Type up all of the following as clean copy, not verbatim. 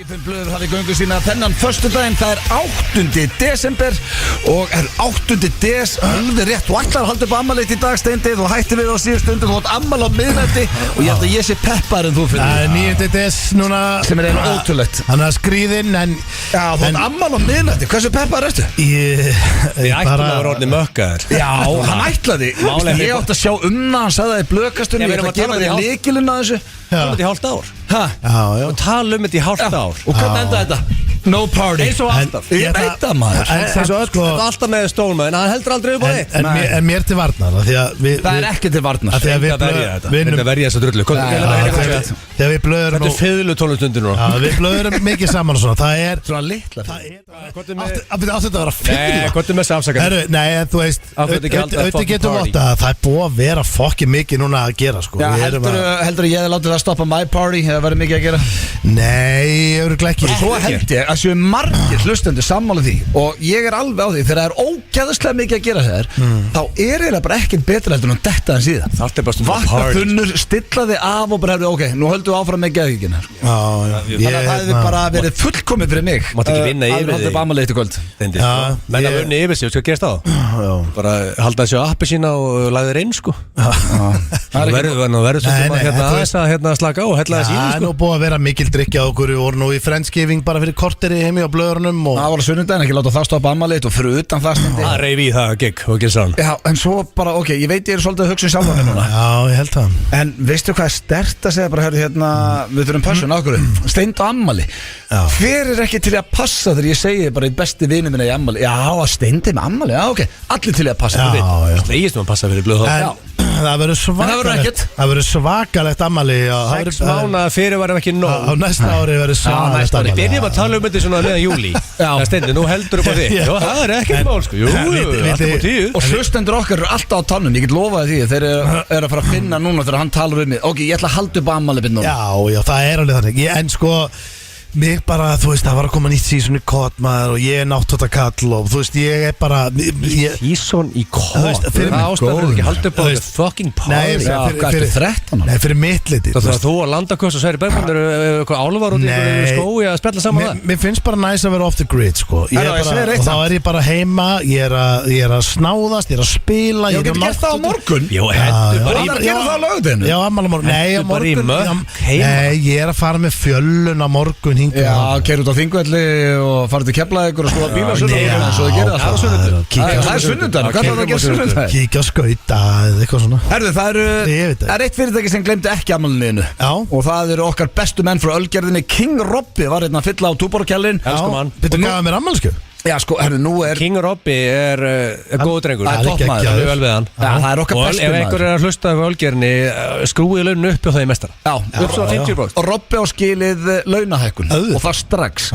Fimm blöður hafi göngu sína þennan föstudaginn, það 8. desember og 8. des, alveg rétt, þú ætlar að halda upp ammaliðt í dag, Steindi, þú hætti við á síðustu stundu, þú átt ammali á miðnætti og ég held að ég sé peppar en þú fyrir. Það 9. des núna sem einu ótrúlegt. Hann skrýðinn en... Já, þú átt ammali á miðnætti, hversu peppar ertu? Ég ætti að vera orðni mökkaður. Já, hann ætlaði. Ég átt að sjá hann sagði það í blöðkastunni, ég ætla að gefa þér lykilinn að þessu. Tala þetta í hálft ár. Já. Tala þetta í hálft ár. Og hvernig enda þetta? No party. Eins og alltaf. Ég veit það maður. Þetta er alltaf með stólmaðin, hann heldur aldrei upp á þitt. En mér til varnar það ekki til varnar. Þetta verja þessa drullu. Þegar við blöðurum Þetta fiðlu tónlistundir núna. Já, við blöðurum mikið saman og svona. Það er svona litla. Átti þetta að vera fiðlu. Nei, gott með afsakandi. Nei, en þú veist auðvitað getum við átt að það er búið að vera fokkin mikið núna að gera sko. Heldur að ég hefði látið það stoppa my party eða verið mikið að gera? Nei, örugglega ekki. Svo held ég að séu margir hlustendur sammála því og ég alveg á því þegar það er ógeðslega mikið að gera þér þá eiginlega bara ekkert betra heldur en detta en síðan. Það bara stundum vatnafunnur, stilla þig af og bara hefði ok, nú höldum við áfram með geðvíkina. Þannig að það hefði bara verið fullkomið fyrir mig. Mátt ekki vinna yfir því. Ammaliðt í kvöld. Menn að vinna yfir sig, sko gerst á. Bara halda þessu appi sína og lagði þeir inn sko. Það verður svo að slaka á og hella þessi í. Það nú búið að vera mikil drikja okkur og nú í friendsgiving bara fyrir korteri heimi á blöðurunum. Það var að sunnudaginn, ekki láta það stoppa ammaliðt og fyrir utan það stendi. Það reyfi í það gigg og ekki sann. Já, en svo bara, ok, ég veit ég svolítið að hugsa sjálf á mig núna. Já, ég held það. En veistu hvað sterkt að segja bara, hérna, við þurfum passun á okkur, Steind og ammali. Hver ekki til að passa þegar ég segi bara í besti vinið minna í ammali? Já, að Steindi með ammali, já, ok, allir til að passa fyrir Slegist maður passa fyrir blöð Það verður svakalegt ammali 6 mánuða fyrir varum ekki nóg. Á næsta ári verður svakalegt ammali. Byrjum að tala þetta svona meðan júli. Steindi, nú heldur upp á þig. Já, það ekkert mál sko. Jú, alltaf á 10. Og hlustendur okkar eru alltaf á tannum. Ég get lofaði því þeir eru að fara að finna núna þegar hann talar um mig. Ok, ég ætla að halda upp á ammali byrjum núna. Já, það alveg þannig. En sko mig bara, þú veist, það var að koma nýtt season í kott maður og ég nátt kall og þú veist, ég bara season í kott? Fyrir mig ástæður ekki halda upp á the fucking party. Fyrir 13. Nei, fyrir mitt liti. Það þú að Landakoss og Sverri Bergman eru eitthvað álvar út í skói að spella saman það? Mér finnst bara næs að vera off the grid, sko. Og þá ég bara heima, ég er að snáðast, ég er að spila. Já, getur gert það á morgun? Jó, hendur bara í gera það á lögðinu? Já, ammali á morgun. Nei, á morgun. Nei, ég er að fara með fjöllun á morgun. Já, keir út á Þingvelli og farið til Keflavíkur og skoða bílasölu og svo þið gerir það er sunnudag. Hvað er það að gera sunnudag? Kíkja á skauta eða eitthvað svona. Herðu, það er eitt fyrirtæki sem glemdi ekki afmælinu og það eru okkar bestu menn frá Ölgerðinni. King Robby var hérna að fylla á Túborgkjallinn. Elsku mann. Býttu gaf mér afmælisgjöf? Já, sko, herru, nú King Robby er góð drengur. Það er toppmaður. Það er vel við hann. Það er okkar bestu maður. Og ef einhver er að hlusta af Ölgerðinni, skrúið launinu upp og það í mestara. Já, upp svo 50%. Og Robby á skilið launahækkun og það strax.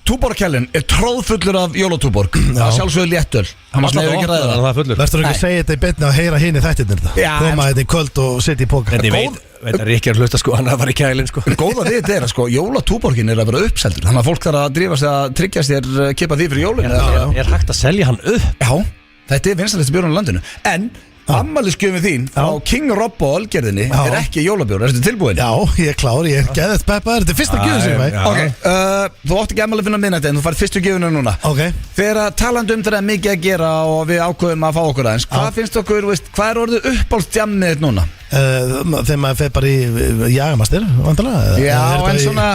Túborgkjallinn er tróðfullur af jólatúborg. Það sjálfsögðu léttöl. Hann var ekki ræða það. Verður ekki að segja þetta í beinni að heyra hinn í þættirnir koma þetta í kvöld og setja í póka. Þetta er ekki að hlusta sko, hann var í kælinn sko. Góða við þetta er að sko, jólatúborgin er að vera uppseldur. Þannig að fólk þarf að drífa sig að tryggja sér kippa því fyrir jólinu. Er hægt að selja hann upp? Já, þetta er vinsælasta bjórinn á landinu. En ammælisgjöfin þín á King Robby og Ölgerðinni er ekki jólabjór. Er þetta tilbúin? Já, ég er klár, ég er geðið peppaður. Þetta er fyrsta gjöfin sem ég fæ. Ok, þú átti ekki ammæli finna minnætti en þú farið fyrstu gjöfinu núna. Ok. Þegar talandi þeirra mikið að gera og við ákveðum að fá okkur aðeins, hvað finnst okkur, hvað er orðið uppáhaldsdjammið þitt núna? Þegar maður fer bara í jagamastir, vantarlega. Já, en svona,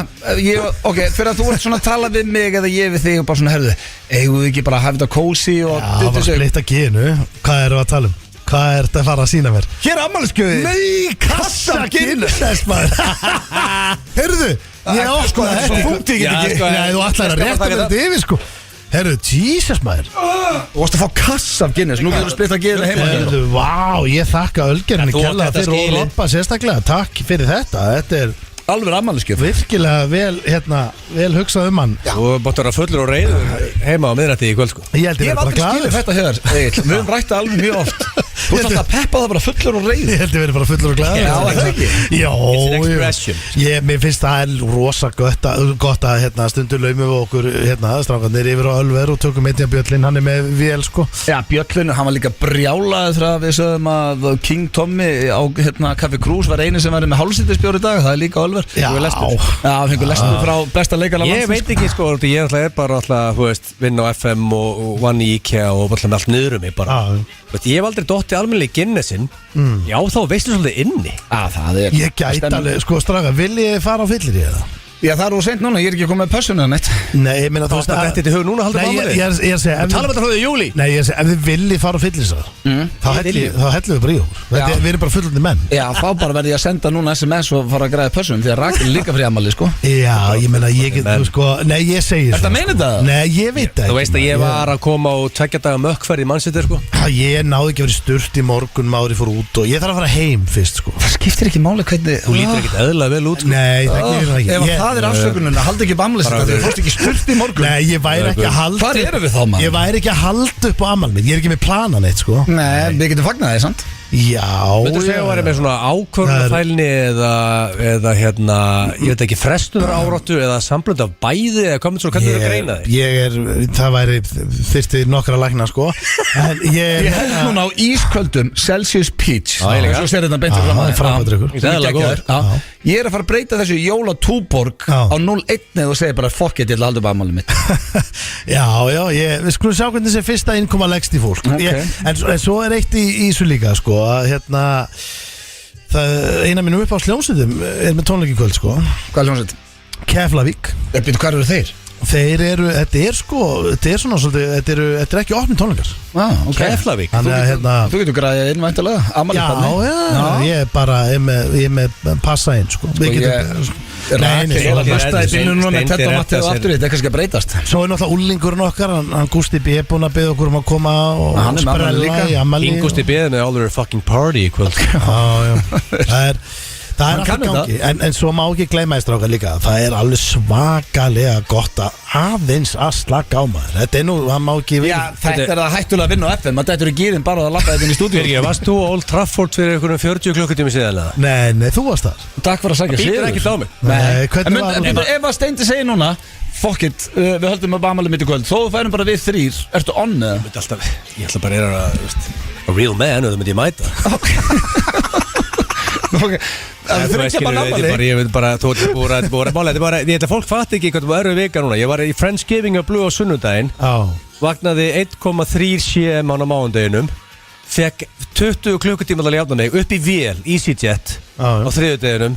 ok, fyrir að þú ert svona að tala við mig eða ég við þig og bara svona, herðu, eigum við ekki bara að hafa þetta kósi og það var splitta genu. Hvað erum við að tala um? Hvað er þetta að fara að sína mér? Hér er ammælisgjöfin. Nei, kassa Guinness maður. Heyrðu, ég áskoða þetta. Svo þungt ég get ekki. Nei, þú ætlar að rétta mér þetta yfir sko. Herru, Jesus maður. Þú varst að fá kassa af Guinness. Nú getur þú splitt að gera heima. Herru, vá, ég þakka Ölgerðinni kærlega fyrir og Robba sérstaklega. Takk fyrir þetta. Þetta er alveg ammælisgjöf. Virkilega vel hugsað hann. Þú bóttur að fullur og reyður heima á miðnætti í kvöld sko. Ég held ég bara glaður. Ég hef aldrei skilið þetta hér. Við höfum rætt alveg mjög oft. Þú ert alltaf að peppa það bara fullur og reyður. Ég held ég verið bara fullur og glaður. Já, það ekki. Já, mér finnst það er rosa gott að stundu laumum við okkur strákarnir yfir á Ölver og tökum einnig að Bjöllin, hann er með vél sko. Já, Bjöllin, hann var líka brjálaður þegar við sögum að King Tommy á Café Krús var eini sem var með hálfsýttisbjór í dag, það er líka Ölver. tveimur Já, fengur lestur frá besta leikara Ég veit ekki sko, ég er bara alltaf, þú veist, vinn á FM og vann í IKEA og alltaf með allt niður mig bara. Ég hef aldrei dottið almennilega í Guinnessin. Já, þá veistu svolítið inni. Það er Ég gæti alveg, sko stráka, viljið þið fara á fyllir í það? Já, það er seint núna, ég er ekki komið með pössunum neitt. Nei, ég meina þú veist að þetta höfðu núna haldið á ammali. Ég segi Tala um þetta frá því í júlí. Nei, ég segi, ef þið viljið fara á fyllisar þá hellum við bara í okkur. Við erum bara fullandi menn. Já, þá bara verði ég að senda núna SMS og fara að græða pössunum því að Rakel er líka frí ammali, sko. Já, ég meina, ég get, sko, nei, ég segi Ertu að meina þetta? Nei, ég veit það. Þú veist að ég var að koma á 2 daga mökkferð í Manchester, sko. Ég náði ekki að vera í sturt í morgun maður ég fór út og ég þarf að fara heim fyrst, sko. Það skiptir ekki máli hvernig Þú lítur ekkert eðlilega vel út, sko. Nei, það gerir það ekki. Ef það er afsökunin að halda ekki upp ammali sitt, þú fórst ekki sturt í morgun. Nei, ég væri ekki að halda. Hvar erum við þá, maður? Ég væri ekki að halda upp á ammali mitt. Ég er ekki með planan eitt, sko. Nei, við getum fagnað því, sant? Já. Myndu segja að væri með svona ákvörðunarfælni eða hérna, ég veit ekki, frestunar áráttu eða samblönd af bæði eða hvað myndir þú að greina þig? Það væri þyrfti nokkra lækna, sko. En ég held núna á ísköldum Celsius Peach. Svo sér þetta beintur fram að framfættrykkur. Ég er að fara að breyta þessu Jóla Túborg á 0-1 og segja bara fuck it, ég ætla að halda upp ammálið mitt. Já, við skulum sjá hvernig þessi fyrsta innkoma leggst í fólk. En svo er eitt í þessu líka, sko, að hérna eina mínum upp á hljómsveitum er með tónleiki kvöld, sko. Hvað er hljómsveit? Keflavík. Hvað eru þeir? Þeir eru, þetta er svona svolítið, þetta er ekki opnið tónleikar. Keflavík. Þú getur græðið inn væntanlega. Já, ég er bara með passa inn, sko. Við getum Þetta er kannski að breytast. Svo er náttúrulega úlingurinn okkar, hann Gústi B. búinn að biðja okkur að koma og sprella í ammali. Gústi B. með all their fucking party í kvöld. Það er alltaf gangi, en svo má ekki gleyma í strákar líka. Það er alveg svakalega gott að aðeins að slaka á maður. Þetta er nú, það má ekki Já, þetta er það hættulega að vinna á FM. Þetta er í gýrin bara að lappa þetta inn í stúdíu. Varst þú á Old Trafford fyrir einhverjum 40 klukkutími síðan? Nei, þú varst þar. Takk fyrir að sagja sigur. Býtur ekki á mig. Nei, ef að Steindi segir núna fuck it, við höldum upp ammálið mitt í kvöld. Þó þú færum bara við 3. Ertu on eða? Ég ætla bara að a real man og það myndi ég mæta. Það er ekki bara náttúrulega. Ég veit bara, þú ert búin að mála. Ég held að fólk fatt ekki hvað þú eru vika núna. Ég var í Friendsgiving á Blue á sunnudaginn. Vaknaði 1,3 cm á mánudeginum. Fekk 20 klukkutíma að jafna mig upp í vél, EasyJet á þriðjudeginum.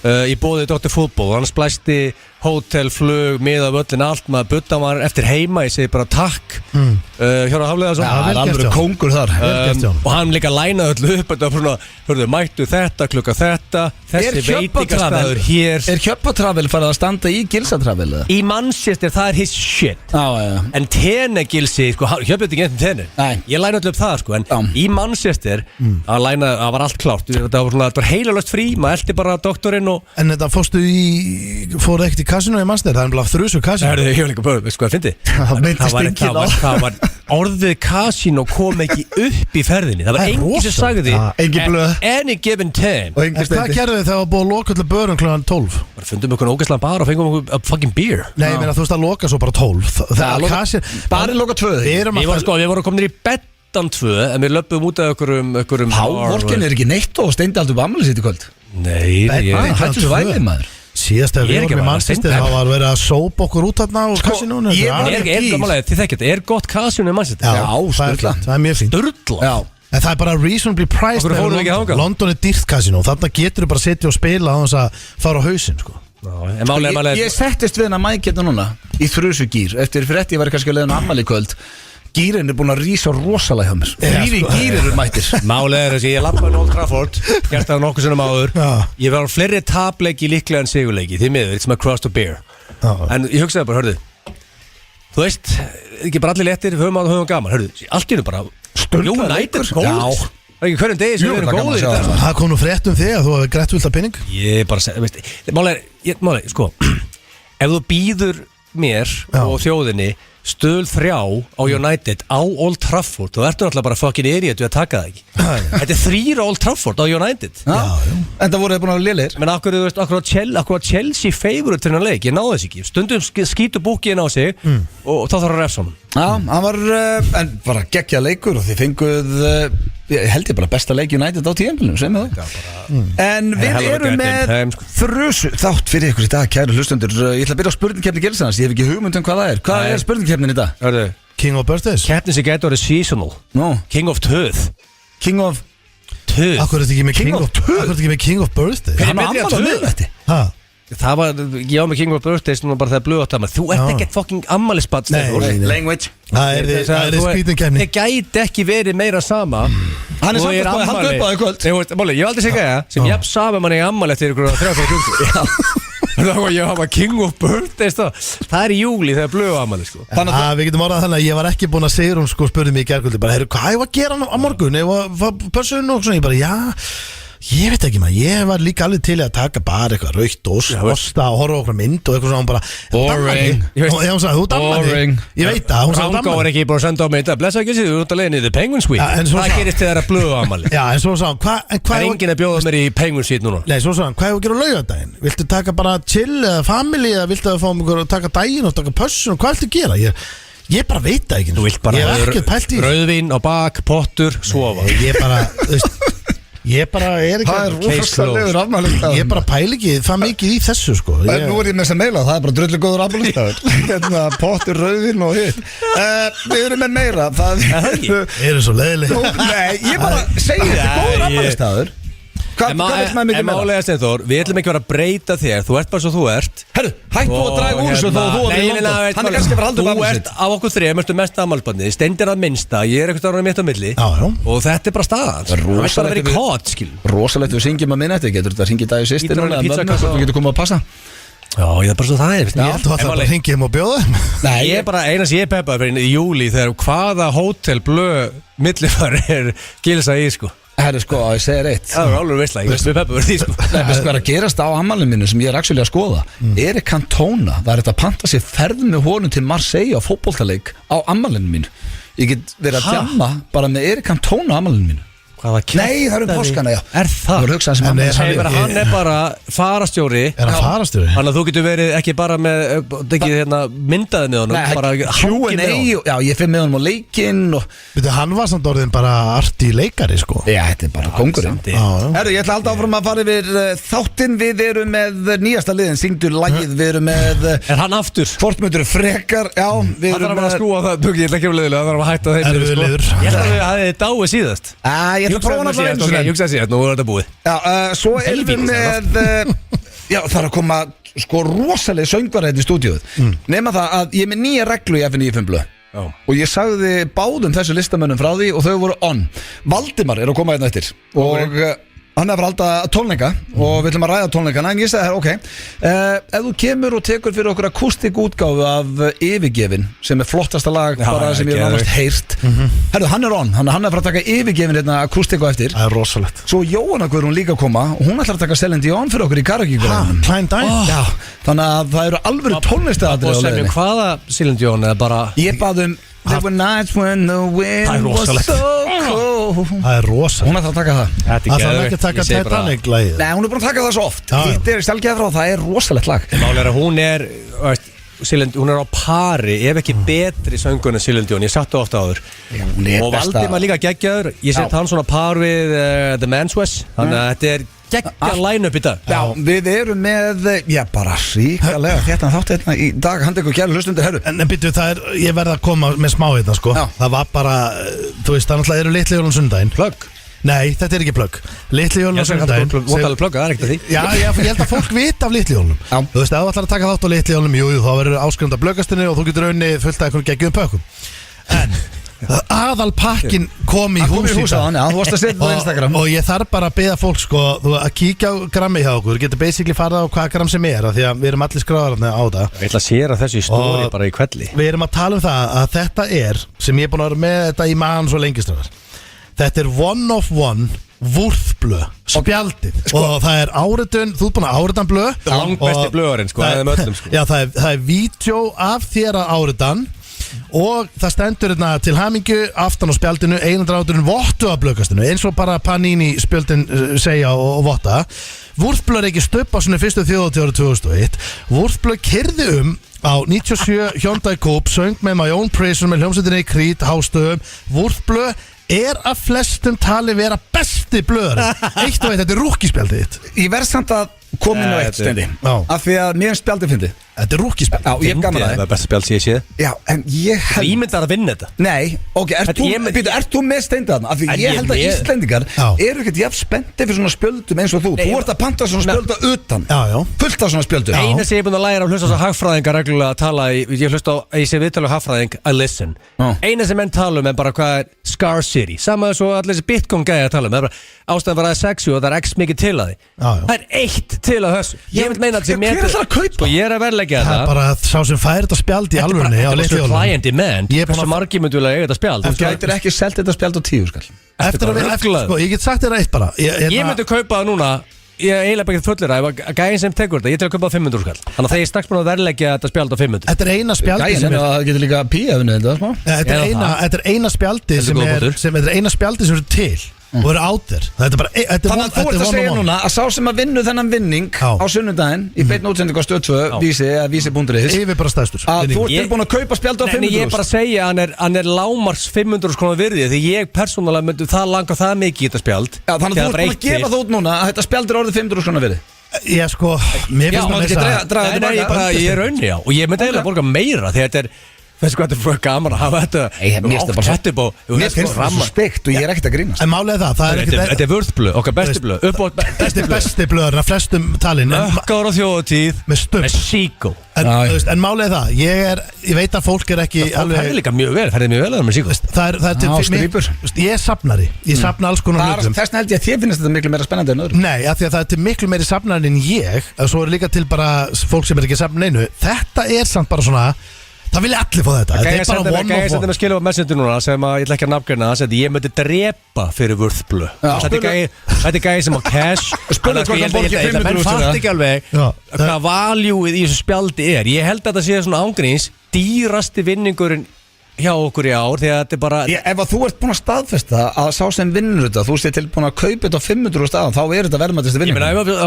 Í boði Dr. Fútból. Hann splæsti hótel, flug, miða völlin, allt maður butta var eftir heima, ég segi bara takk Hjóra Hafleðarsson það er alveg kóngur þar og hann líka lænaði öllu upp þetta frá, hörðu, mættu þetta, klukka þetta þessi veitingastæður hér Er Hjöppatravel farið að standa í Gilsatravel? Í Manchester, það er his shit en Tenegilsi, sko, Hjöppi er ekki enn Tene ég lænaði öllu upp það, sko, en í Manchester það var allt klárt það var heilalöst frí, maður eldi bara doktorinn og En þetta fór ekkert í kasinu í Manchester, það er bara þrjusu kasinu. Það er líka bara, veist hvað ég fyndi? Það var orðið kasinu kom ekki upp í ferðinni. Það var enginn sem sagði any given time. En hvað gerðu þið þegar það var búið að loka allir börum kl. 12? Bara fundum okkur ógeðslega bar og fengum okkur a fucking beer. Nei, ég meina þú veist að loka svo bara 12. Barinn loka 2. Við vorum komin í bettan 2 en við löpum út af okkurum Hálvorkin er ekki neitt og Steindi aldrei upp ammali sitt í kvöld. Nei, hættu svo vælið maður. Síðast að við vorum í Manchester þá var verið að sópa okkur út þarna á kasinónu. Þið er gott kasinu í Manchester. Já, það er mjög fínt. Sturla. En það er bara reasonably priced. London er dýrt kasinó. Þarna getur þú bara að setja og spila á þess að fara á hausinn, sko. Ég settist við hennar mækjönda núna í þrjusugýr eftir frétti ég var kannski að leiða ammali kvöld. Gýrin er búin að rísa rosalega hjá mér. 3 gýrir eru mættir. Málið er þessi, ég lappaði Old Trafford gert það nokkuð sinnum áður. Ég var á fleiri tapleiki líklega en sigurleiki. Því miður, it's my cross to bear. En ég hugsaði bara, hörðu, þú veist, ekki bara allir léttir, höfum gaman, hörðu, allt í hennu bara United góðis. Það er ekki hverjum degi sem við erum góðir í þetta. Það kom nú frétt þig að þú hefði grætt vilt að penning. Ég bara, veist, málið, sko, ef þú býður mér og þjóðinni stöð 3 á United á Old Trafford. Þú ertu náttúrulega bara fucking idiot við að taka það ekki. Þetta 3 á Old Trafford á United. En það voru þið búin að vera lélegir. Men akkur, þú veist, akkur Chelsea favorite fyrir hann leik, ég náði þess ekki. Stundum skýtu búkiðin á sig og þá þarf að refsa hann. Já, hann var en bara geggjað leikur og þið fenguð held ég bara besta leik United á tíðanbílunum, segjum við það. En við erum með þrjusu þátt fyrir ykkur í dag, kæru hlustendur. Ég ætla að byrja á spurningkeppni Gilsarans. Ég hef ekki hugmynd um hvað það er. Hvað er spurningkeppnin í dag? King of Birthdays. Keppnin sem gæti orðið seasonal. King of Töð. King of Töð. Akkur er þetta ekki með King of Töð? Akkur er þetta ekki með King of Birthdays? Hann er betri að Töð. Hæ? Það var, ég á með King of Birthdays núna bara þegar blöðu átt að maður. Þú ert ekkert fucking ammælisbarn, Stefán. Language. Það er skrítinkefni. Það gæti ekki verið meira sama. Hann er samt að halda upp á þau kvöld. Ég hef aldrei segja það, sem jafn sama mann í ammæli eftir ykkur 3-4 klukkur. Það var ég hafa King of Birthdays það er í júli þegar blöðu ammæli sko. Við getum orðað þannig að ég var ekki búin að segja spurði mig í gærkvöldi bara, hvað ég var að gera á morgun pörsun og svona, ég bara, já ég veit ekki maður, ég var líka alveg til að taka bara eitthvað raukt osta og horfa okkur mynd og eitthvað svona bara boring. Hún sagði, þú dammani ég veit það, hún sagði Rangá var ekki búin að senda á mig þetta, blessa ekki síðu, þú ert að leiðin í The Penguin Suite. Það gerist þegar að blöðu ammæli. Já, en svo sagði hann, það er enginn að bjóða mér í Penguin Suite núna. Nei, svo sagði hann, hvað er að gera á laugardaginn? Viltu taka bara chill eða family eða viltu að fá mig að taka daginn og taka pössun og hvað viltu gera? Ég bara veit það ekki. Þú vilt bara rauðvín á bak, pottur, sofa. Ég bara er ekki það er rosallegur afmælisdagur. Ég bara pæli ekki það mikið í þessu sko. En nú er ég með þess að meila, það er bara drullu góður afmælisdagur. Pottur, rauðvín og hitt. Við erum með meira. Það eru svo leiðileg. Nei, ég bara segi þetta góður afmælisdagur. En málega Steinþór, við ætlum ekki að vera að breyta þér. Þú ert bara svo þú ert. Herru, hættu að draga úr svo þú hann er kannski að vera haldur Þú ert af okkur þrejum, ertu mest afmælisbarnið. Steindir að minnsta, ég er eitthvað mitt á milli. Og þetta er bara staðan. Það er bara að vera í kott, skil. Rosalegt við syngjum að minnætti. Getur þetta að syngja í dag í sýstir þú getur komið að passa. Já, ég er bara svo það er. Ég ætla að það hringi og bjóða. Nei, ég er bara eina sem ég peppaði fyrir í júli þegar hvaða hótel blöð millifar er Gilsa í sko. Herri sko, ég segir eitt. Það var alveg veistlega, ég veist við peppaði fyrir því sko. Nei, veist hvað er að gerast á ammælinu mínu sem ég er actually að skoða. Erik Cantona, það er þetta að panta sér ferð með honum til Marseille á fótboltaleik á ammælinu mínu. Ég get verið að djamma bara með Erik Cantona á ammælinu mínu. Nei, það eru páskana, já. Er það? Hann er bara farastjóri. Er hann farastjóri? Þannig að þú getur verið ekki bara með myndaði með honum. Nei, Q&A, já, ég fyrir með honum á leikinn. Hann var samt orðin bara arti leikari, sko. Já, þetta er bara kongurinn. Herru, ég ætla alltaf áfram að fara yfir þáttinn. Við erum með nýjasta liðin, syngdu lagið. Við erum með Er hann aftur? Fortmöndur frekar, já. Það þarf að skrúa það, ég ætla ekki að leiðilega. Það þarf að hætta þeim. Ég ætla að við hafið dáið síðast. Ég ætla að prófa hann að ég hugsa sér, nú er þetta búið. Já, svo erum við með já, það er að koma sko rosalega söngvarheit í stúdíuð. Nema það að ég er með nýja reglu í FNÍ5 blöð og ég sagði báðum þessu listamönnum frá því og þau voru on. Valdimar er að koma hérna eftir og hann er að fara að halda tónleika og við ætlum að ræða tónleikana en ég sagði ok, ef þú kemur og tekur fyrir okkur akústik útgáfu af Yfirgefin sem er flottasta lag bara sem ég hef náttúrulega heyrt. Herru, hann er on, hann er að fara að taka Yfirgefin hérna akústik á eftir. Það er rosalegt. Svo Jóhanna Guðrún líka að koma og hún ætlar að taka Celine Dion fyrir okkur í karaoke-græðunum. Klein Dine? Já, þannig að það eru alvöru tónlistaðatriði á leiðinni. Hvaða Celine Dion eða bara Ég bað There were nights when the wind was so cold. Það er rosa. Hún ætlar að taka það. Það þarf ekki að taka Titanic-lagið. Nei, hún er búin að taka það svo oft. Hitt er sjálfgeð frá, það er rosalegt lag. Mál er að hún er á pari, ef ekki betri söngun en Celine Dion, ég satt það ofta áður. Og Valdimar líka geggjaður. Ég sett hann svona par við The Manswes. Þannig að þetta er geggja line-up í dag. Já, við erum með, já bara ríkalega þetta þátt hérna í dag, hann tekur kæru hlustundir herru. En byrju, ég verð að koma með smá hérna sko. Það var bara, þú veist, það náttúrulega eru litli jólun sundaginn. Plugg? Nei, þetta er ekki plugg. Litli jólun sundaginn. Votalega plugg, það er ekkert að því. Já, ég held að fólk vita af litli jólunum. Þú veist, ef þú ætlar að taka þátt á litli jólunum, jú, þá verður áskrifandi af pluggastinni og þú getur unnið fullt af einhvern geggjum pökkum. En aðalpakkin kom í hús í dag. Þú varst að setja það á Instagram. Og ég þarf bara að beða fólk sko að kíkja á grammi hjá okkur. Þú getur basically farið á hvað gram sem er því að við erum allir skráðar á það. Ég ætla að séra þessu í stóri bara í kvelli. Við erum að tala um það að þetta er sem ég er búin að vera með þetta í maðan svo lengi stráðar. Þetta er one of one Vúrþblöð, spjaldið og það er áritun, þú ert búin að áritan blöð langt besti blöðurinn sko, það er með öllum sko. Já, það er vídeo af þér að áritan Og það stendur hérna til hamingju aftan á spjaldinu, einandráturinn vottu af blöðkastinu, eins og bara Panini spjöldin segja og votta. Wurstblöð er ekki stöpp á svona fyrstu þjóðatíð árið 2001. Wurstblöð keyrði á 97 Hyundai Coupe, söng með My Own Prison með hljómsveitinni Creed, Hástöðum. Wurstblöð er að flestum tali vera besti blöður. Eitt og eitt, þetta er rúkkispjaldið þitt. Ég verð samt að koma inn á eitt stendi af því að mér spjaldið fyndi. Þetta er rúkkispjald. Já, ég hef gaman að það er besta spjald sem ég séð. Já, en ég held Ímyndar að vinna þetta. Nei, ok, ert þú með steindi þarna? Af því ég held að Íslendingar eru ekkert jafn spenntir fyrir svona spjöldum eins og þú. Þú ert að panta svona spjölda utan. Fullt af svona spjöldum. Eina sem ég er búin að læra að hlusta á hagfræðingar reglulega að tala ég hlusta á, ég sé viðtölu hagfræðing I listen. Eina sem menn tala er bara hvað er scarcity. Sama eins og allir þessi Bitcoin gæði að tala það er bara ástæðan var að sexu og það er x mikið til að því. Það er eitt til að þessu. Ég vil meina að ég er að verðleggja það. Það er bara sá sem fær þetta spjald í alvörunni á litli client demand. Hversu margir myndu vilja eiga þetta spjald? Þú gætir ekki selt þetta spjald á 10 skall. Ég get sagt þér eitt bara. Ég myndi kaupa það núna. Ég er eiginlega ekki fullir að gæðin sem tekur þetta, ég til að kaupa 500 skall. Þannig að þegar ég strax búin að verðleggja þetta spjald á 500. Þetta er eina spjaldi sem það getur líka píaðunni þetta smá. Þetta er eina spjaldi sem er til og eru átir. Þannig að þú ert að segja núna að sá sem að vinna þennan vinning á sunnudaginn í beinni útsendingu á Stöð 2 vísi.is yfir bara stæðstur að þú ert tilbúin að kaupa spjald á 500. Ég er bara að segja að hann er lágmarks 500 krónar virði því ég persónulega myndi það langa það mikið í þetta spjald. Þannig að þú ert búin að gefa það út núna að þetta spjald er orðið 500 krónar virði. Já sko, mér finnst það ég raunni á og ég myndi eiginlega borga meira því þetta er Veistu hvað þetta er gaman að hafa þetta. Mér finnst það svo steikt og ég er ekkert að grínast. En málega það er þetta er vörðblöð, okkar besti blöð. Besti blöðurinn af flestum talin. Ökkar á þjóðatíð með síkó. En málega það, ég veit að fólk er ekki alveg. Það er líka mjög vel, það er mjög vel að með síkó. Það er til fyrir mig. Ég er safnari, ég safna alls konar hlutum. Þess vegna held ég að þér finnst þetta miklu meira spennandi en öðrum. Nei, af því að það er til miklu meiri safnari en ég. Svo er líka til bara fólk sem er ekki safn neinu. Þetta er samt bara svona. Það vilja allir fá þetta. Þetta er bara one of one. Ég sendi mig að skilja á messenger núna sem að ég ætla ekki að nafngreina það sem ég myndi drepa fyrir vörðblöð. Þetta er gæði sem á cash. Spurðu hvort hann borgir 500 menn fatt ekki alveg hvað valjúið í þessu spjaldi er. Ég held að þetta sé svona ángríns dýrasti vinningurinn hjá okkur í ár því að þetta er bara ef að þú ert búin að staðfesta að sá sem vinnur þetta þú ert tilbúin að kaupa þetta á 500 staðan þá er þetta verðmætasti vinningur.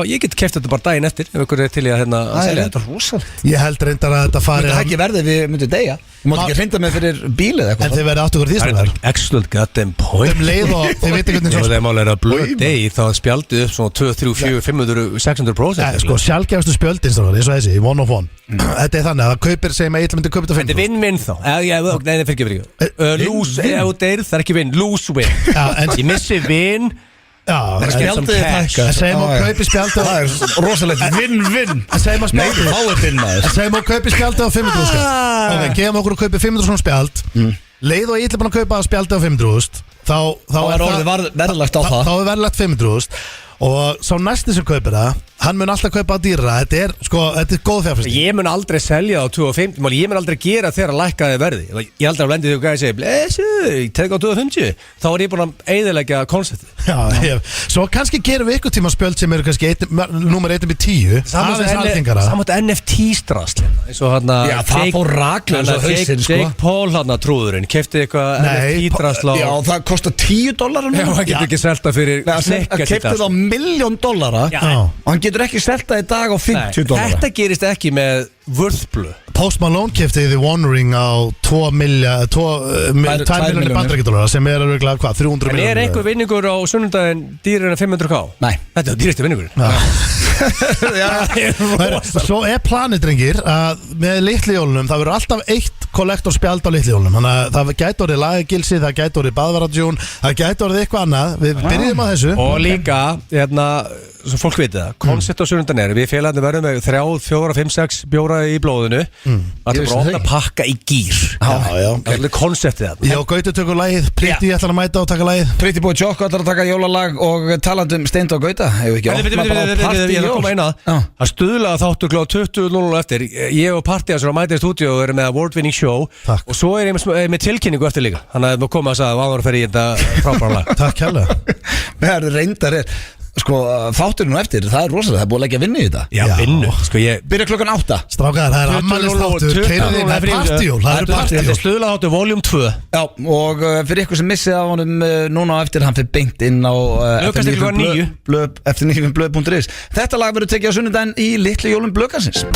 Ég get keypt þetta bara daginn eftir ef ykkur er til í að selja þetta. Rosalegt. Ég held reyndar að þetta fari þetta ekki verði við myndum deyja. Þú mátt ekki hrinda með fyrir bílið eitthvað. En þið verði átt okkur því sem það er excellent goddamn point. Leið og þið veit ekki hvernig það er að blöð deg þá spjaldið upp svona 2, 3, 4, 500, 600%. Sko sjálfgefastu spjöldin eins og þessi one of one. Þetta er þannig að það kaupir sem að ég myndi kaupa þetta 500. Þetta er win-win þá. Nei, fyrir lose, það er ekki win, lose win. Ég missi win. Já, spjaldið tækka. Segjum á kaupi spjaldið. Það er rosalegt win-win. Segjum á spjaldið. Segjum á kaupi spjaldið á 500 skall. Ok, gefum okkur að kaupi 500 svona spjald. Leið og ég ætla bara að kaupa spjaldið á 500. Þá er orðið verðlagt á það. Þá er verðlagt 500. Og sá næsti sem kaupir það hann mun alltaf kaupa á dýra. Þetta er góð fjárfesting. Ég mun aldrei selja á 250. Ég mun aldrei gera þegar að lækkaði verði. Ég aldrei að lendi því að gæði segja blessu, ég tek á 250. Þá er ég búin að eyðileggja konceptið. Já, svo kannski gerum við ykkur tíma spjöld sem eru kannski númer 1-10. Aðeins algengara. Samt NFT-strasl eins og hann já, það fór raklega eins og hausinn sko. Jake Paul hann trúðurinn kefti eitthvað NFT-strasl já, það kostar $10 já, hann getur ekki selta fyrir kefti það $1 million og hann getur ekki selta í dag á $50. Þetta gerist ekki með vörðblöð. Post Malone kefti The One Ring á 2 milljónir bandaríkjadólara sem er alveg hvað, 300 milljónir. En er einhver vinningur á sunnundaginn dýrir en 500k? Nei. Þetta er dýrasti vinningur. Svo er planið, drengir, að með litli jólunum það verður alltaf eitt kollektorspjald á litli jólunum. Þannig að það gæti orðið lagagilsi, það gæti orðið baðvaradjún, það gæti orðið eitthvað annað. Við byrjum á þessu. Og líka, svo fólk veit það, koncept á sunnundan við félagarnir verðum með 3, 4, 5, 6 bjóra í blóðinu. Það er bara ofta að pakka í gýr. Það er konceptið það. Já, Gauti tökur lagið, Pretty ætlar að mæta og taka lagið. Pretty Boy Choco ætlar að taka jólalag og talandum Steinda og Gauta. Það stuðlaði þáttur kl. 20:00 eftir. Ég og Partías að mæta í stúdíu og erum með award-winning show. Takk. Og svo er ég með tilkynningu eftir líka. Þannig að við komum að sagða að áður fyrir í þetta frábæra lag. Takk kærlega. Það er reyndar Sko, þátturinn og eftir, það er rosalega, það er búið að leggja vinnu í þetta. Já, vinnu, sko ég Byrja klukkan 8. Strákar, það er ammælistáttur, keyrið inn, það er partíjól. Þetta er Stuðlaþáttur voljum 2. Já, og fyrir ykkur sem missið af honum núna á eftir, hann fyrir beint inn á eftir9blöð.is. Þetta lag verður tekið á sunnudaginn í litlu jólum blöðkansins.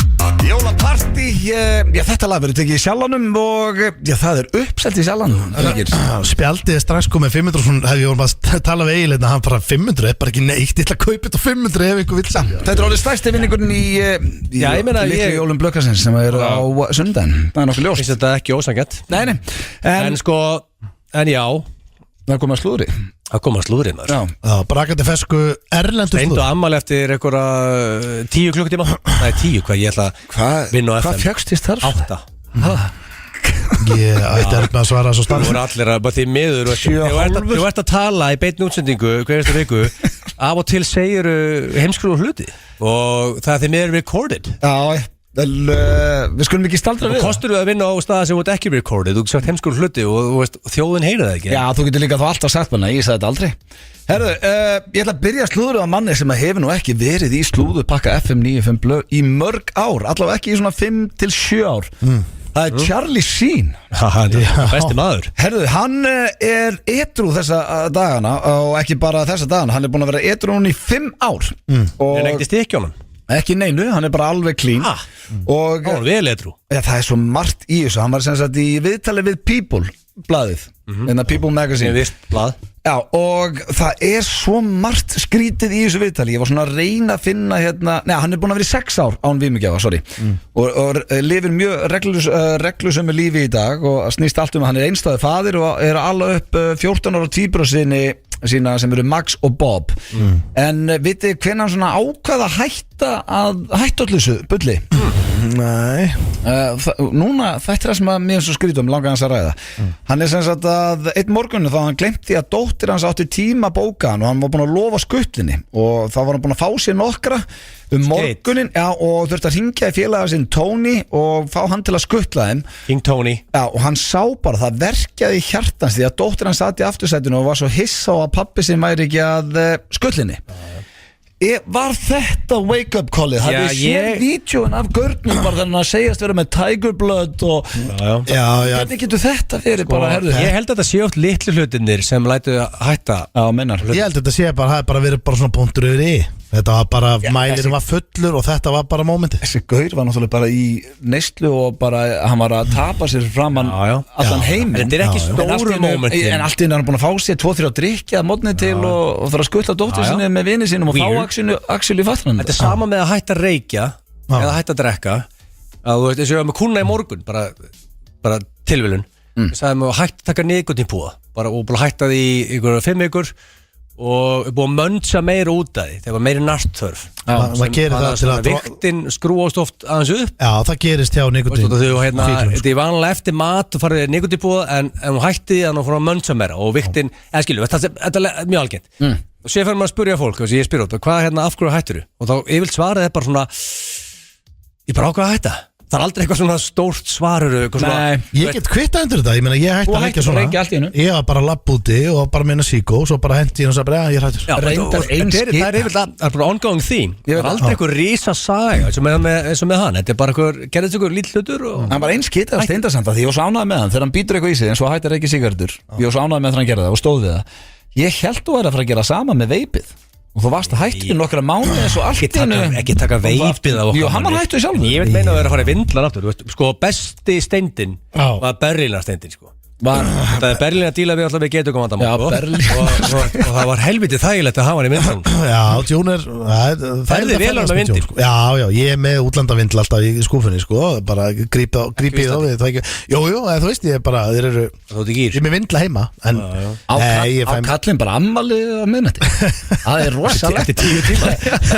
Jólapartí, já þetta lag verður tekið í Sjallanum og já það er uppselt í Sjallanum. Spjaldið er strax komið 500 svona, hef ég voru bara að tala við eiginlega, hann bara 500 er bara ekki neitt, ég ætla að kaupa þetta 500 ef einhver vill samt. Þetta er alveg stærsti vinningurinn í litlu jólum blöðkansins sem er á sunnudaginn. Það er nokkuð ljóst. Þetta er ekki ósangjart. Nei. En já. Það kom að slúðri. Það kom að slúðri maður. Já, brakandi fesku erlendu slúðri. Steindu ammali eftir einhverja 10 klukkutíma. Nei, 10, hvað ég ætla að vinna á FM. Hvað fékkst þér þar? 8. Ég ætti með að svara svo starf. Það voru allir að bara því miður. Þú ert að tala í beinni útsendingu hverjastu viku. Af og til segir heimskur hluti. Og það er því miður recorded. Já, við skulum ekki staldra við það. Kostur þú að vinna á staða sem voru ekki recorded. Þú sagt heimskur hluti og þjóðin heyrir það ekki. Já, þú getur líka þá alltaf sagt manna, ég sagði þetta aldrei. Herru, ég ætla að byrja slúður á manni sem hefur nú ekki verið í slúðupakka FM 95 blöð í mörg ár, allavega ekki í svona 5 til 7 ár. Það er Charlie Sheen. Besti maður. Herru, hann er edrú þessa dagana og ekki bara þessa dagana, hann er búin að vera edrú núna í 5 ár. En ekkert stikjónum? Ekki neinu, hann er bara alveg clean. Og hann vel edrú. Já, það er svo margt í þessu. Hann var sem sagt í viðtali við People blaðið, en People Magazine. Vist blað. Já, og það er svo margt skrítið í þessu viðtali. Ég var svona að reyna að finna hann er búin að vera í 6 ár án vímugjafa, sorry. Og lifir mjög reglusömu lífi í dag og snýst allt að hann er einstæður faðir og er alveg upp 14 ára tvíbura sína sem eru Max og Bob. En vitið hvernig hann svona ákvað að hætta öllu þessu bulli? Nei. Núna, þetta er það sem að mér svo skrýtum langar hans að ræða. Hann er sem sagt að einn morgunni þá hann glemti að dóttir hans átti tíma bókaðan og hann var búin að lofa skutlinni og þá var hann búin að fá sér nokkra morgunin, já, og þurfti að hringja í félaga sinn Tony og fá hann til að skutla þeim. King Tony. Já, og hann sá bara, það verkjaði í hjartans því að dóttir hans satt í aftursætinu og var svo hissa á að pappi sinn væri ekki að skutlinni. Var þetta wake-up callið? Það er sér vídjóin af görnum bara þannig að segjast vera með Tiger Blood og hvernig getur þetta verið bara, herðu? Ég held að þetta sé oft litlu hlutinir sem lætu hætta. Já, mennar. Ég held að þetta sé bara, það er bara verið bara svona punktur yfir í. Þetta var bara, mælirinn var fullur og þetta var bara mómentið. Þessi gaur var náttúrulega bara í neyslu og bara, hann var að tapa sér framan allan heiminn. Þetta er ekki stóru mómentin. En allt inn er hann búin að fá sér 2-3 drykja að mótni til og þarf að skutla dóttir sinni með vini sínum og fá axil í fatran. Þetta er sama með að hætta að reykja eða hætta að drekka. Þú veist, ég var með kuna í morgun, bara tilviljun. Ég sagði mig að hætta að taka nikótínpúða og bara hætta því í ykkur 5 vikur og búið að mönsa meira út af því þegar var meiri nartþörf. Það gerir það til að viktin skrúast oft aðeins upp. Já, það gerist hjá nikotín. Þetta er vanlega eftir mat og farið nikótínpúða en hún hætti því að hún fór að mönsa meira og viktin, eða skilju, þetta er mjög algengt. Og sér fyrir maður að spyrja fólk, ég spyr út, hvað af hverju hættur þú? Og þá yfirlt svarið er bara svona, ég bara ákvað að hætta. Það er aldrei eitthvað svona stórt svarur. Nei, ég get kvittað undir þetta. Ég meina, ég hætti að reykja svona. Ég var bara lapp úti og bara minna síkó og svo bara hendi ég og sagði bara, ég hættur. Það er yfirlega, það er bara ongoing theme. Það er aldrei eitthvað rísa saga eins og með hann. Þetta er bara eitthvað, gerði þetta eitthvað lítið hlutur. Það var eins kitað að steindasamt að því ég var svo ánægð með hann þegar hann býtur eitthvað í sig en svo hættir ekki sigarettur. Ég var svo ánægð með þegar hann gerði það og stóð við það. Ég held þú væri að fara að gera sama með veipið og þú varst að hættu í nokkra mánuði eins og allt ekki taka veipið á okkur. Jú, hann var hættu sjálf. Ég veit meina að vera að fara í vindlan aftur. Sko, besti steindin var Berlínar steindin, sko. Það er Berlín að díla við alltaf við getum komandamál. Já, Berlín. Og það var helviti þægilegt að hafa hann í vindlan. Já, Jón er Ferði vel á hann að vindin. Já, ég er með útlandavindl alltaf í skúfunni, sko. Bara grípið á við. Jú, þú veist, ég er bara, þeir eru ég er með vindla heima. Á kallin bara ammali á miðnætti. Það er rosalegt. Eftir 10 tíma.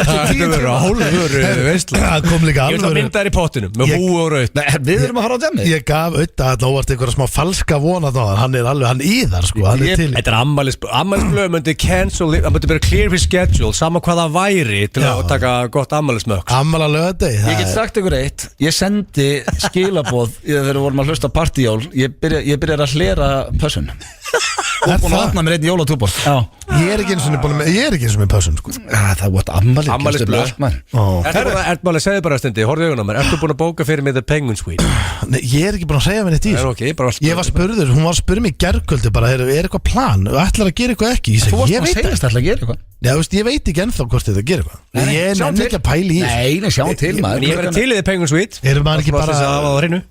Það verður að hálfur veistla. Það kom líka alveg. Ég vil að mynda þær í pottinum með hú og raut. Við erum að horfa á dæmi. Ég gaf auðvitað að óvart einhverja smá falska vonað á hann er alveg, hann í þar sko, hann er til. Þetta er ammælisblöð myndi cancel, hann myndi bara clear his schedule sama hvað það væri til að taka gott ammælismökk. Ammæla lögadegi. Ég get sagt ykkur eitt, ég sendi skilaboð þegar við vorum að hlusta partíjól, ég byrjar að hlera pössun. Og búin að opna mér einn jólatúbor. Ég er ekki eins og með pössun sko. Það er gott ammali. Ammælisblöð. Ertu máli, segðu bara stundi, horfðu augun á mér. Ertu búin að bóka fyrir mig The Penguin Suite? Nei, ég er ekki búin að segja mér þetta í Ég var spurður, hún var að spurða mig í gærkvöldi bara, er eitthvað plan? Ætlar að gera eitthvað ekki? Ég varst að segjast ætla að gera eitthvað. Já, veist, ég veit ekki ennþá hvort þetta gerir eitthvað. Ég nenni ekki að pæla í Nei, sjáum til maður. Ég verið til í The Penguin Suite. Erum maður ekki bara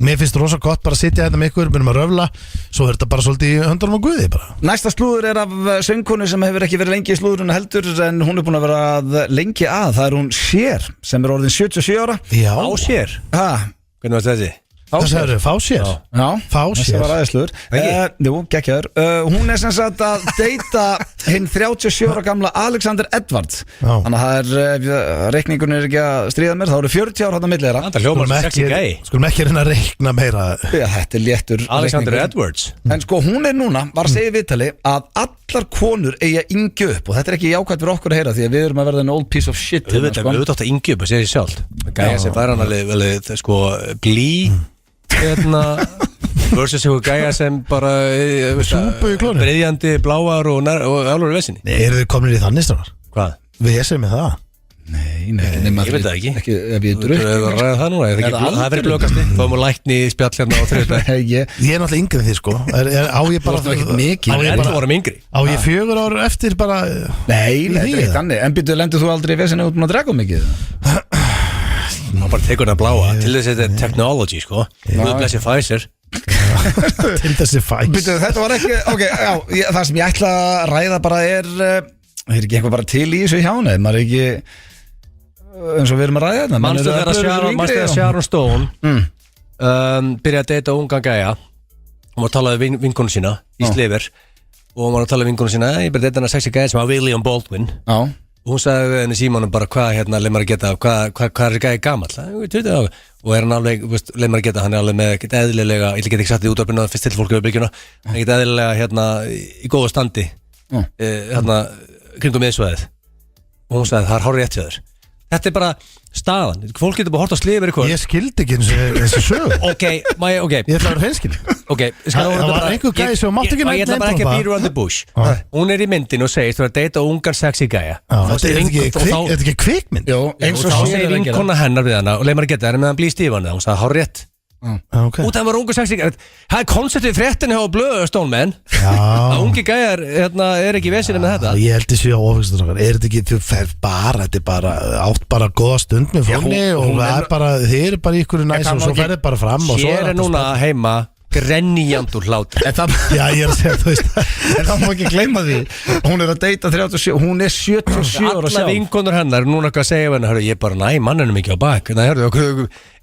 Mér finnst rosa gott bara að sitja þetta með ykkur, byrjum að röfla. Svo er þetta bara svolítið í höndunum á Guði bara. Næsta slúður af söngkonu sem hefur ekki verið lengi í slúðurinn heldur, en hún er búin að vera lengi Það er hún Cher, sem er orðin 77 ára. Já. Á Cher? Hvernig var þessi? Hvað sagður þau? Fá Cher? Já, Fá Cher. Það var aðeinsluður. Jú, geggjaður. Hún er sem sagt að deyta hinn 37 ára gamla Alexander Edwards. Þannig að það er reikningun er ekki að stríða mér. Það eru 40 ára hann að milli þeirra. Það hljómar sem sexy gæi. Skulum ekki reyna að reikna meira. Já, þetta er léttur Alexander Edwards. En sko, hún er núna, var að segja í viðtali að allar konur eigi að yngja upp. Og þetta er ekki jákvæmt fyrir okkur að heyra, því að við erum að verða en old piece of shit. Við átt að yngja upp að segja sjálf. Gæja sem fær hann alveg sko blí versus einhver gæja sem bara breiðjandi, bláar og alveg vesinni. Eru þið komin í þannig stráðar? Hvað? Við erum með það. Nei, ég veit það ekki. Ef ég drukk það núna, það er verið blökasti. Fáum við lækni í spjall hérna á þriðdag. Ég er náttúrulega yngri en þið sko. Á ég bara Á ég 4 ár eftir bara Nei, þetta er ekki þannig. En byrju, lendur þú aldrei í vesinni út að drekka mikið? Má bara tekur það bláa. Til þess að þetta er technology sko. Guð blessi Pfizer. Til þessi Pfizer. Byrju, þetta var ekki, það sem ég ætla að ræða bara er ekki eitthvað bara til í þessu hjá henni. Maður er ekki eins og við erum að ræða þetta. Manstu þegar Sharon Stone byrjaði að deyta ungan gæja. Hún var að tala við vinkonu sína í Sliver. Og hún var að tala við vinkonu sína, ég byrjaði að deyta hana sexy gæja sem var William Baldwin. Já. Og hún sagði við henni Símonum bara hvað leið maður að geta, hvað er þessi gæði gamall? Og er hann alveg, leið maður að geta, hann er alveg með ekkert eðlilega, ég get ekki satt í útvarpinu fyrst til fólk yfir byggjuna, ekkert eðlilega í góðu standi, kringum miðsvæðið. Og hún sagði það er hárið rétt hjá þér. Þetta er bara staðan, fólk getur bara hort á Sliver ykkur. Ég skildi ekki þessi sög. Ok. Ég ætla að vera hreinskilin. Ok, það var einhver gæði sem mátti ekki nefna. Ég ætla bara ekki að beat around the bush. Hún er í myndin og segist þú er að deyta ungan sexy gæja. Þetta er ekki kvikmynd. Eins og þá segir vinkona hennar við hana og leið maður að geta henni með hann blíð stífan. Hún sagði hár rétt. Út af hann var ungu sexy gæja. Það er konceptið fréttinni á blöðu Stoneman að ungi gæjar er ekki vesinni með þetta. Ég held þessi á ofistur er þetta ekki, þú fer bara þetta er bara, átt bara góða stund með fólki og þið eru bara í ykkur næs og svo fer þið bara fram. Hér er núna heima grenjandur hlátur. Já, ég er að segja, þú veist. En það má ekki gleyma því. Hún er að deyta 37, hún er 77 ára sjálf. Alla vinkonur hennar, núna eitthvað að segja henni, ég er bara manninu mikið á bak.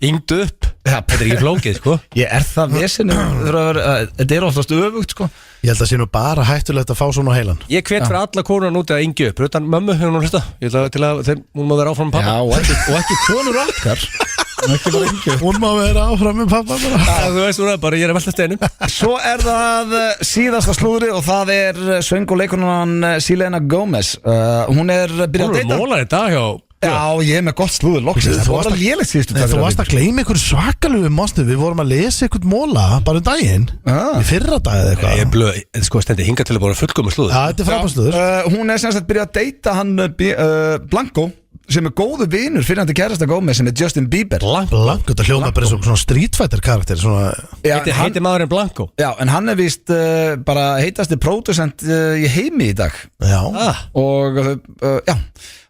Yngdu upp. Þetta er ekki flókið, sko. Ég er það vesinu, þetta er oftast öfugt, sko. Ég held að sé nú bara hættulegt að fá svona á heilan. Ég hvet fyrir alla konur núti að yngju upp. Utan mömmu hefur hún hlusta. Ég ætla til að hún má vera áfram með pappa. Já, og ekki konur okkar. Hún má vera áfram með pappa bara. Þú veist hún bara, ég er að velta steinum. Svo er það síðasta slúðri og það er söng- og leikonan Selena Gomez. Hún er byrjað að deyta. Hún er mólar í dag hjá. Já, ég er með gott slúður loksins. Þú varst að gleyma ykkur svakalegu mástu. Við vorum að lesa ykkur móla bara daginn í fyrra dag eða eitthvað. Ég er blöð, sko stendi hinga til að bora fullkomu slúður. Já, þetta er frábær slúður. Hún er sem sagt byrjað að deyta hann Blanco sem er góðu vinur fyrir hann til kærasta Gómez sem er Justin Bieber. Blanco, þetta hljóma bara svona Street Fighter karakter. Heiti maðurinn Blanco. Já, en hann er víst bara heitasti producent í heimi í dag. Já. Og já.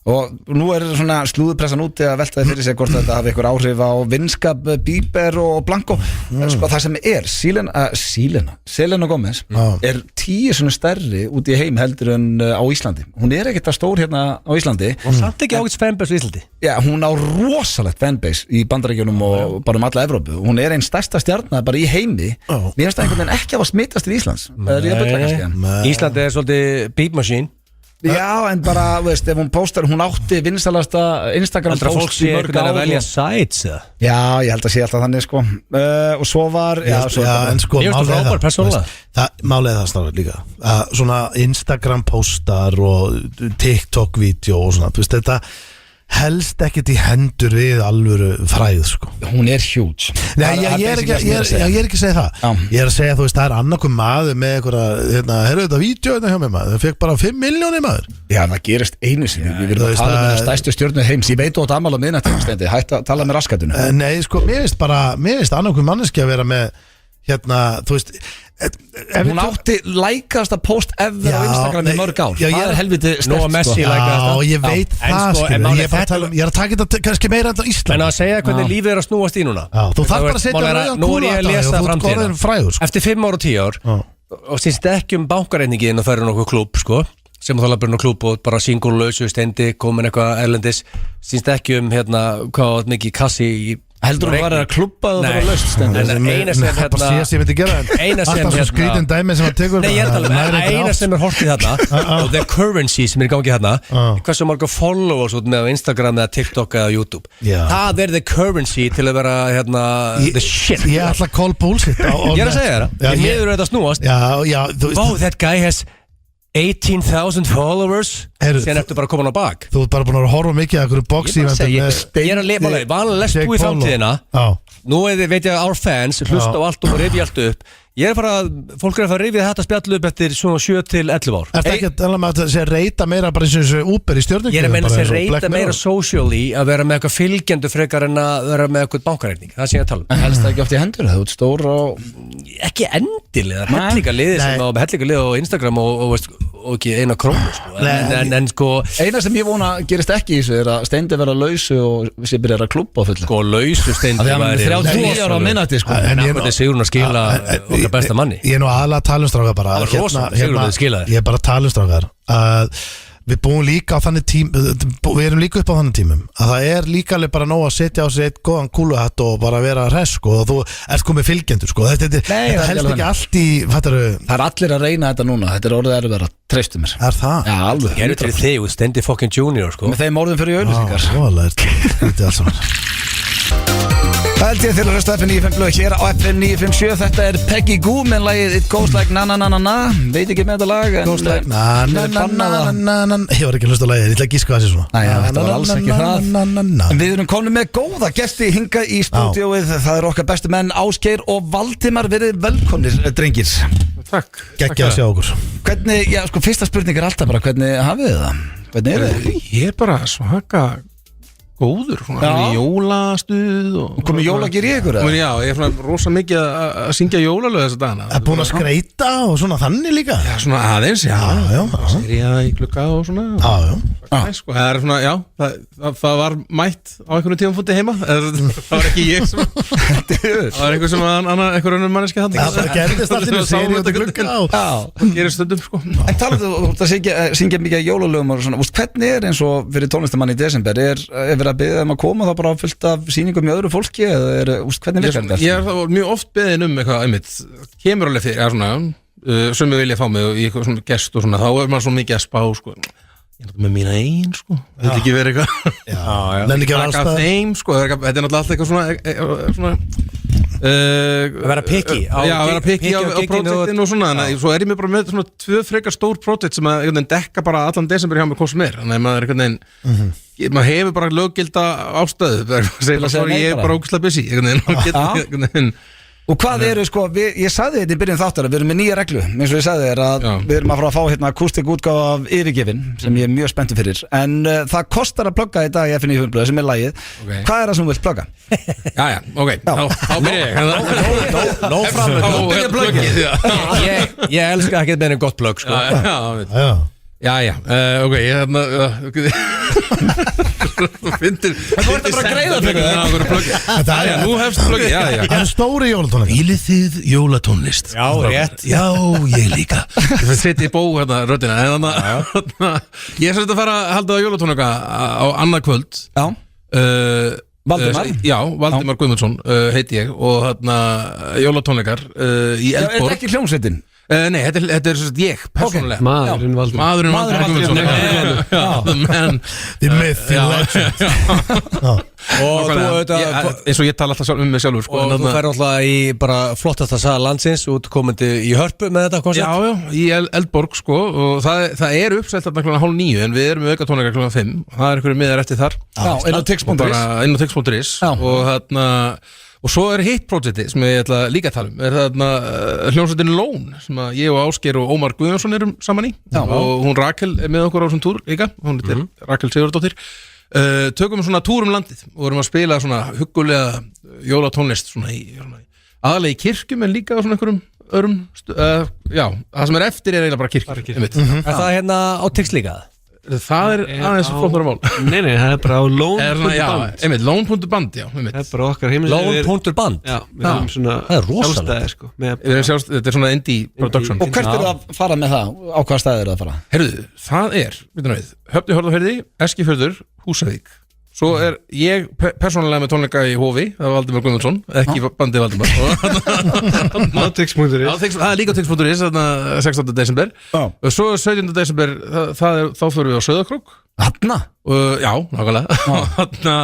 Og nú er svona slúðupressan úti að velta þið fyrir sig hvort þetta hafi einhver áhrif á vinskap Bieber og Blanco. Sko það sem er Selena Gomez er 10 svona stærri út í heim heldur en á Íslandi. Hún er ekkert að stór hérna á Íslandi. Hún samt ekki ágætt fanbase á Íslandi. Já, hún á rosalegt fanbase í Bandaríkjunum og bara alla Evrópu. Hún er einn stærsta stjarna bara í heimi. Mér finnst það einhvern veginn ekki að smitast í Íslands. Íslandi er svolítið beat machine. Já, en bara, veist, ef hún postar, hún átti vinsælasta Instagram post í mörg ár. Að velja sites, eða? Já, ég held að sé alltaf þannig, sko. Og svo var, en sko, málega það snarlega líka. Svona Instagram postar og TikTok-vídeó og svona, þú veist, þetta helst ekkert í hendur við alvöru fræð sko. Hún er huge. Nei, ég er ekki að segja það. Ég er að segja, þú veist, það er annarkur maður með einhverja, heyrðu þetta vídeo hérna hjá mér maður, það fekk bara 5 milljónir maður. Já, það gerist einu sinni. Við verðum að tala með stærstu stjórnu heims. Ég veit þú átt afmæli á miðnætti, Steindi, hætt að tala með raskatinu. Nei, sko, mér finnst annarkur manneski að vera með, þú veist, hún átti lækasta post ever á Instagram í mörg ár. Já, það er helviti Nú að Messi lækasta. Já, ég veit það, ég er að taka þetta kannski meira enn á Ísland. En að segja hvernig lífið er að snúast í núna. Þú þarf bara að setja rauðan kúlu á þetta og þú ert frægur. Eftir 5 ár og 10 ár og snýst ekki bankareikningin og færi nokkuð klúbb, sko, sem þá laður klúbb og bara singulausu Steindi komin eitthvað erlendis, snýst ekki hvað mikið kassi í heldur þú að vera að klubba og bara löst Steindi? Eina sem skrítin dæmi sem að tekur Nei, ég er að tala eina sem er hortið þarna og the currency sem er í gangi þarna hversu marga followers út með á Instagram eða TikTok eða YouTube það er the currency til að vera the shit. Ég ætla að call bullshit. Ég er að segja það, ég meður þetta snúast. Wow, that guy has 18,000 followers sen ertu bara komin á bak. Þú ert bara búin að horfa mikið að einhverju boxi ég er að lifa vanlega lest þú í framtíðina nú veit ég að our fans hlusta á allt og rifja allt upp. Ég er fólk er að fara að rifja þetta spjall upp eftir svona 7 til 11 ár. Er það ekki að tala með að segja reyta meira bara eins og Uber í stjórningum? Ég er að meina að segja reyta meira socially að vera með eitthvað fylgjendu frekar en að vera með eitthvað bankareikning. Það sé ég að tala En helst það ekki oft í hendur, það út stór og ekki endilega, hellinga liði sem á hellinga liði á Instagram og ekki eina krónu sko. En sko eina sem ég vona gerist ekki í þessu er að Steindi vera lausu og sé byrjar að klúbba á fullu. Sko lausu Steindi væri 39 ára á miðnætti sko. En það er Sigrún að skila okkar besta manni. Ég er nú aðalega að tala um strákar bara. Ég er bara að tala um strákar við búum líka á þannig við erum líka upp á þannig tímum að það er líka alveg bara nóg að setja á sig eitt góðan kúluhatt og bara vera hress sko, og þú ert komið fylgjendur sko. Þetta helst ekki allt í það er allir að reyna þetta núna, þetta er orðið erfið að treystu mér. Er það? Já, alveg. Ég er til þig, Steindi fucking junior sko. Með þeim orðum fyrir auðlýsingar. Þetta er alls saman. Það held ég til að hlusta FM 95 blöð hér á FM 957. Þetta er Peggy Goo með lagið It Goes Like Na Na Na Na Na. Veit ekki með þetta lag Goes Like Na Na Na Na Na. Ég var ekki að hlusta á lagið, ég ætla að gíska hvað það sé svona. Næja, þetta var alls ekki það. Við erum komin með góða gesti hingað í stúdíóið. Það er okkar bestu menn Ásgeir og Valdimar. Verið velkomnir, drengir. Takk. Gekkja að sjá okkur. Hvernig, já sko, fyrsta spurning er alltaf bara hvernig hafið þið það? Hvernig er þið? Ég er bara svaka góður, svona í jólastuð og komið jólagir í ykkur eða? Já, ég er svona rosa mikið að syngja jólalög þessa dagana. Það er búin að skreita og svona þannig líka? Já, svona aðeins, já. Serja í glugga og svona. Sko, það er svona, já, það var mætt á einhvern tímafundi heima. Það var ekki ég sem það var einhver sem einhver önnur manneski hann. Það gerðist allir í serju út í glugga. Það gerir stundum, sko. En talaðu þú að syngja mikið jólalögum og svona, hvernig er eins og fyrir tónlistamann í desember er að beðið að koma þá bara fullt af sýningum með öðru fólki eða hvernig virkar þetta? Ég er mjög oft beðin eitthvað einmitt, kemur alveg fyrir svona, sem við vilja fá mig í eitthvað svona gest og svona, þá er maður svo mikið að spá sko. Ég er með mína einn sko, þetta er ekki verið eitthvað taka þeim sko, þetta er náttúrulega alltaf eitthvað svona að vera picky á projektinu og svona, þannig að svo er ég með bara með svona 2 frekar stór projekt sem að dekka bara allan desember hjá mig hvað sem er, þannig að maður er einhvern veginn maður hefur bara löggilda ástöðu ég er bara ógeðslega busy Og hvað eru sko, ég sagði þetta í byrjun þáttar að við erum með nýja reglu, eins og ég sagði þér að við erum að fara að fá hérna akústik útgáfa af Yfirgefin sem ég er mjög spenntur fyrir en það kostar að plugga í dag í FM 95 blöð sem er lagið. Hvað er það sem þú vilt plugga? Jæja, ok, þá byrja ég Nó fram Þá byrja pluggið Ég elska ekki með einn gott plugg sko. Já, ok, ég þú finnir þú ert bara að greiða fyrir nú hefst pluggið Það er stóri jólatónlist. Ílið þið jólatónlist? Já, rétt. Já, ég líka. Ég setja í bó hérna röddina ég er svolítið að fara að halda á jólatónleika á annað kvöld. Já Valdimar? Já, Valdimar Guðmundsson heiti ég og hérna jólatónleikar í Eldborg. Er ekki hljómsveitin? Nei, þetta er ég, persónulega Maðurinn Valdimar Guðmundsson The myth, the legend Og þú auðvitað eins og ég tala alltaf mig sjálfur sko, Og þú fær alltaf í bara flottasta saga landsins Út komandi í Hörpu með þetta koncept Já, í Eldborg sko Og það er uppselt að 8:30 En við erum með auka tónleika 5 Það er einhverju miðar eftir þar inn á tix.is Og svo er hitt projekti sem ég ætla líka að tala um er þarna hljómsveitin Lón sem að ég og Ásgeir og Ómar Guðjónsson erum saman í og hún Rakel er með okkur á þessum túr líka hún er Rakel Sigurðardóttir tökum svona túr landið og erum að spila svona huggulega jólatónlist svona aðalega í kirkjum en líka á svona einhverjum öðrum það sem er eftir er eiginlega bara kirkjum Er það hérna á Tix líka? Það er aðeins flóknara mál Nei, það er bara á Lón.band Lón.band, já Það er bara okkar heimilislega Lón.band? Já, við erum svona Það er rosalegt sjálfstæði sko Þetta er svona indie production Og hvert eru að fara með það? Á hvaða staði eru að fara? Herðu, það er, Höfni Horðarfirði, Eskifjörður, Húsavík Svo er ég persónulega með tónleika í Hófi Það var Valdimar Guðmundsson, ekki bandið Valdimar Á Tix.is Það er líka á Tix.is 16. desember Og svo 17. desember þá fyrir við á Sauðárkrók Hanna? Já, nákvæmlega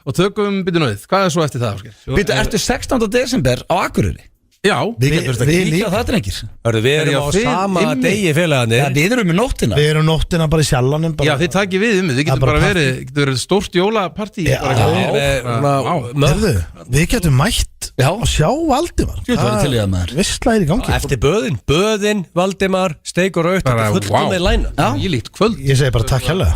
Og tökum byrjunauð, hvað er svo eftir það? Býtu, ertu 16. desember á Akureyri? Já, við líka það drengir Við erum á sama degi félagarnir Við erum með nóttina Við erum nóttina bara í sjallanum Já, þið takið við þið getur bara verið stórt jólapartí Við getum mætt og sjá Valdimar Visslæðir í gangi Eftir böðin, Valdimar, steik og raut Þetta er fullkomið læna Ég líkt kvöld Ég segi bara takk hérlega